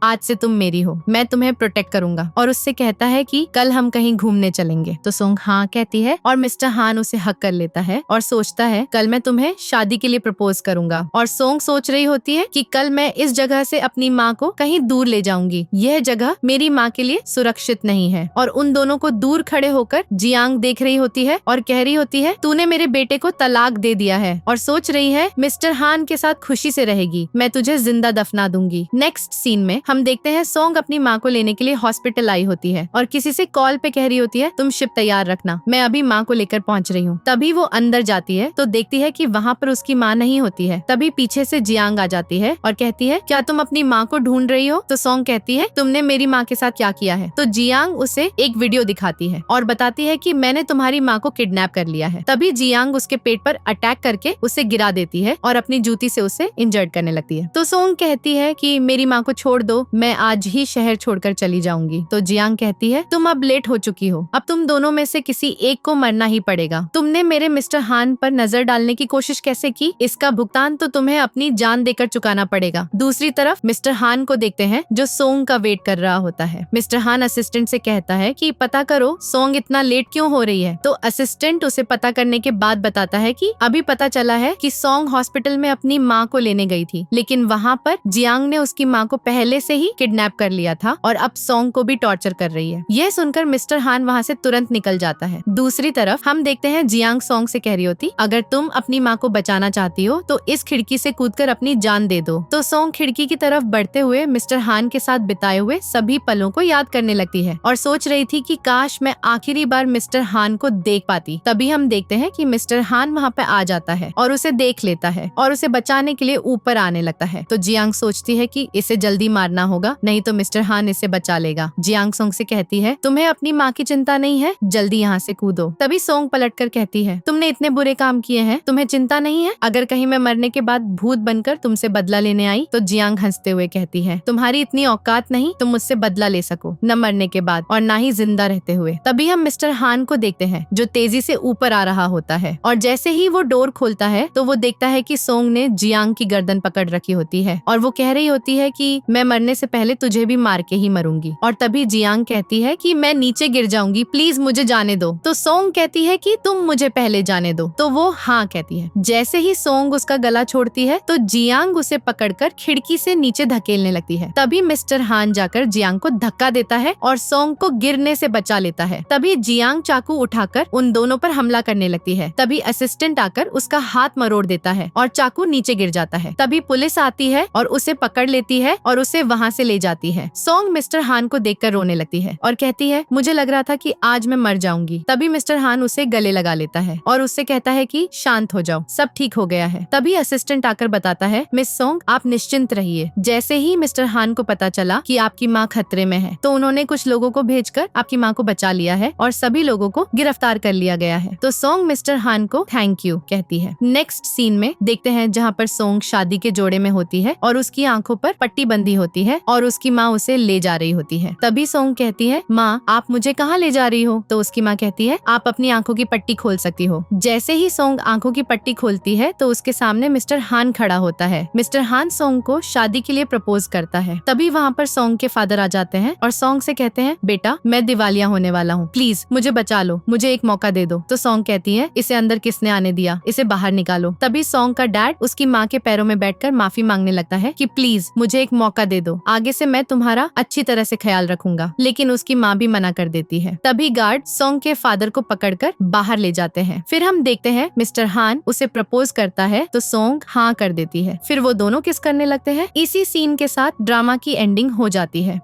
आज से तुम मेरी हो, मैं तुम्हें प्रोटेक्ट करूंगा। और उससे कहता है कि कल हम कहीं घूमने चलेंगे। तो सोंग हाँ कहती है और मिस्टर हान उसे हक कर लेता है और सोचता है कल मैं तुम्हें शादी के लिए प्रपोज करूंगा। और सोंग सोच रही होती है कि कल मैं इस जगह से अपनी माँ को कहीं दूर ले जाऊंगी, यह जगह मेरी माँ के लिए सुरक्षित नहीं है। और उन दोनों को दूर खड़े होकर जियांग देख रही होती है और कह रही होती है तूने मेरे बेटे को तलाक दे दिया है, और सोच रही है मिस्टर हान के साथ खुशी से रहेगी, मैं तुझे जिंदा दफना दूंगी। नेक्स्ट सीन में हम देखते हैं सोंग अपनी माँ को लेने के लिए हॉस्पिटल आई होती है और किसी से कॉल पे कह रही होती है तुम शिप तैयार रखना, मैं अभी माँ को लेकर पहुँच रही हूँ। तभी वो अंदर जाती है तो देखती है कि वहाँ पर उसकी माँ नहीं होती है। तभी पीछे से जियांग आ जाती है और कहती है क्या तुम अपनी माँ को ढूंढ रही हो? तो सोंग कहती है तुमने मेरी माँ के साथ क्या किया है? तो जियांग उसे एक वीडियो दिखाती है और बताती है कि मैंने तुम्हारी माँ को किडनैप कर लिया है। तभी जियांग उसके पेट पर अटैक करके उसे गिरा देती है और अपनी जूती से उसे इंजर्ड करने लगती है। तो सोंग कहती है कि मेरी माँ को छोड़ दो, मैं आज ही शहर छोड़कर चली जाऊंगी। तो जियांग कहती है तुम अब लेट हो चुकी हो, अब तुम दोनों में से किसी एक को मरना ही पड़ेगा। तुमने मेरे मिस्टर हान पर नजर डालने की कोशिश कैसे की, इसका भुगतान तो तुम्हें अपनी जान देकर चुकाना पड़ेगा। दूसरी तरफ मिस्टर हान को देखते हैं जो सोंग का वेट कर रहा होता है। मिस्टर हान असिस्टेंट से कहता है कि पता करो सोंग इतना लेट क्यों हो रही है। तो असिस्टेंट उसे पता करने के बाद बताता है कि अभी पता चला है कि सोंग हॉस्पिटल में अपनी माँ को लेने गई थी, लेकिन वहाँ पर जियांग ने उसकी माँ को पहले से ही किडनैप कर लिया था और अब सोंग को भी टॉर्चर कर रही है। यह सुनकर मिस्टर हान वहाँ से तुरंत निकल जाता है। दूसरी तरफ हम देखते हैं जियांग सोंग से कह रही होती अगर तुम अपनी माँ को बचाना चाहती हो तो इस खिड़की से कूदकर अपनी जान दे दो। तो सोंग खिड़की की तरफ बढ़ते हुए मिस्टर हान के साथ बिताए हुए सभी पलों को याद करने लगती है और सोच रही थी कि काश मैं आखिरी बार मिस्टर हान को देख पाती। तभी हम देखते हैं कि मिस्टर हान वहाँ पे आ जाता है और उसे देख लेता है और उसे बचाने के लिए ऊपर आने लगता है। तो जियांग सोचती है कि इसे जल्दी मारना होगा, नहीं तो मिस्टर हान इसे बचा लेगा। जियांग सोंग से कहती है तुम्हें अपनी माँ की चिंता नहीं है, जल्दी यहाँ से कूदो। तभी सोंग पलटकर कहती है तुमने इतने बुरे काम किए हैं, तुम्हें चिंता नहीं है अगर कहीं मैं मरने के बाद भूत बनकर तुमसे बदला लेने आई? तो जियांग हंसते हुए कहती है तुम्हारी इतनी औकात नहीं तुम मुझसे बदला ले सको, न मरने के बाद और ना ही जिंदा रहते हुए। तभी हम मिस्टर हान को देखते हैं जो तेजी से ऊपर आ रहा होता है और जैसे ही वो डोर खोलता है तो वो देखता है कि सोंग ने जियांग की गर्दन पकड़ रखी होती है और वो कह रही होती है कि मैं मरने से पहले तुझे भी मार के ही मरूंगी। और तभी जियांग कहती है कि मैं नीचे गिर जाऊंगी, प्लीज मुझे जाने दो। तो सोंग कहती है कि तुम मुझे पहले जाने दो। तो वो हाँ कहती है। जैसे ही सोंग उसका गला छोड़ती है तो जियांग उसे पकड़कर खिड़की से नीचे धकेलने लगती है। तभी मिस्टर हान जाकर जियांग को धक्का देता है और सोंग को गिरने से बचा लेता है। तभी जियांग चाकू उठाकर उन दोनों पर हमला करने लगती है। तभी असिस्टेंट आकर उसका हाथ मरोड़ देता है और चाकू नीचे गिर जाता है। तभी पुलिस आती है और उसे पकड़ लेती है और उसे वहाँ से ले जाती है। सोंग मिस्टर हान को देखकर रोने लगती है और कहती है मुझे लग रहा था कि आज मैं मर जाऊंगी। तभी मिस्टर हान उसे गले लगा लेता है और उससे कहता है कि शांत हो जाओ, सब ठीक हो गया है। तभी असिस्टेंट आकर बताता है मिस सोंग आप निश्चिंत रहिए। जैसे ही मिस्टर हान को पता चला कि आपकी माँ खतरे में है तो उन्होंने कुछ लोगों को भेजकर आपकी माँ को बचा लिया है और सभी लोगों को गिरफ्तार कर लिया गया है। तो सोंग मिस्टर हान को थैंक यू कहती है। नेक्स्ट सीन में देखते हैं जहाँ पर सोंग शादी के जोड़े में होती है और उसकी आंखों पर पट्टी बंधी होती है और उसकी माँ उसे ले जा रही होती है। तभी सोंग कहती है माँ आप मुझे कहाँ ले जा रही हो? तो उसकी माँ कहती है आप अपनी आंखों की पट्टी खोल सकती हो। जैसे ही सोंग आंखों की पट्टी खोलती है तो उसके सामने मिस्टर हान खड़ा होता है। मिस्टर हान सोंग को शादी के लिए प्रपोज करता है। तभी वहाँ पर सोंग के फादर आ जाते हैं और सोंग से कहते हैं बेटा मैं दिवालिया होने वाला हूँ, प्लीज मुझे बचा लो, मुझे एक मौका दे दो। तो सोंग कहती है इसे अंदर किसने आने दिया, इसे बाहर निकालो। तभी सोंग का डैड उसकी माँ के पैरों में बैठकर माफी मांगने लगता है कि प्लीज मुझे एक मौका दे दो, आगे से मैं तुम्हारा अच्छी तरह से ख्याल रखूंगा। लेकिन उसकी माँ भी मना कर देती है। तभी गार्ड सोंग के फादर को पकड़कर बाहर ले जाते हैं। फिर हम देखते हैं मिस्टर हान उसे प्रपोज करता है तो सोंग हाँ कर देती है। फिर वो दोनों किस करने लगते हैं। इसी सीन के साथ ड्रामा की एंडिंग हो जाती है।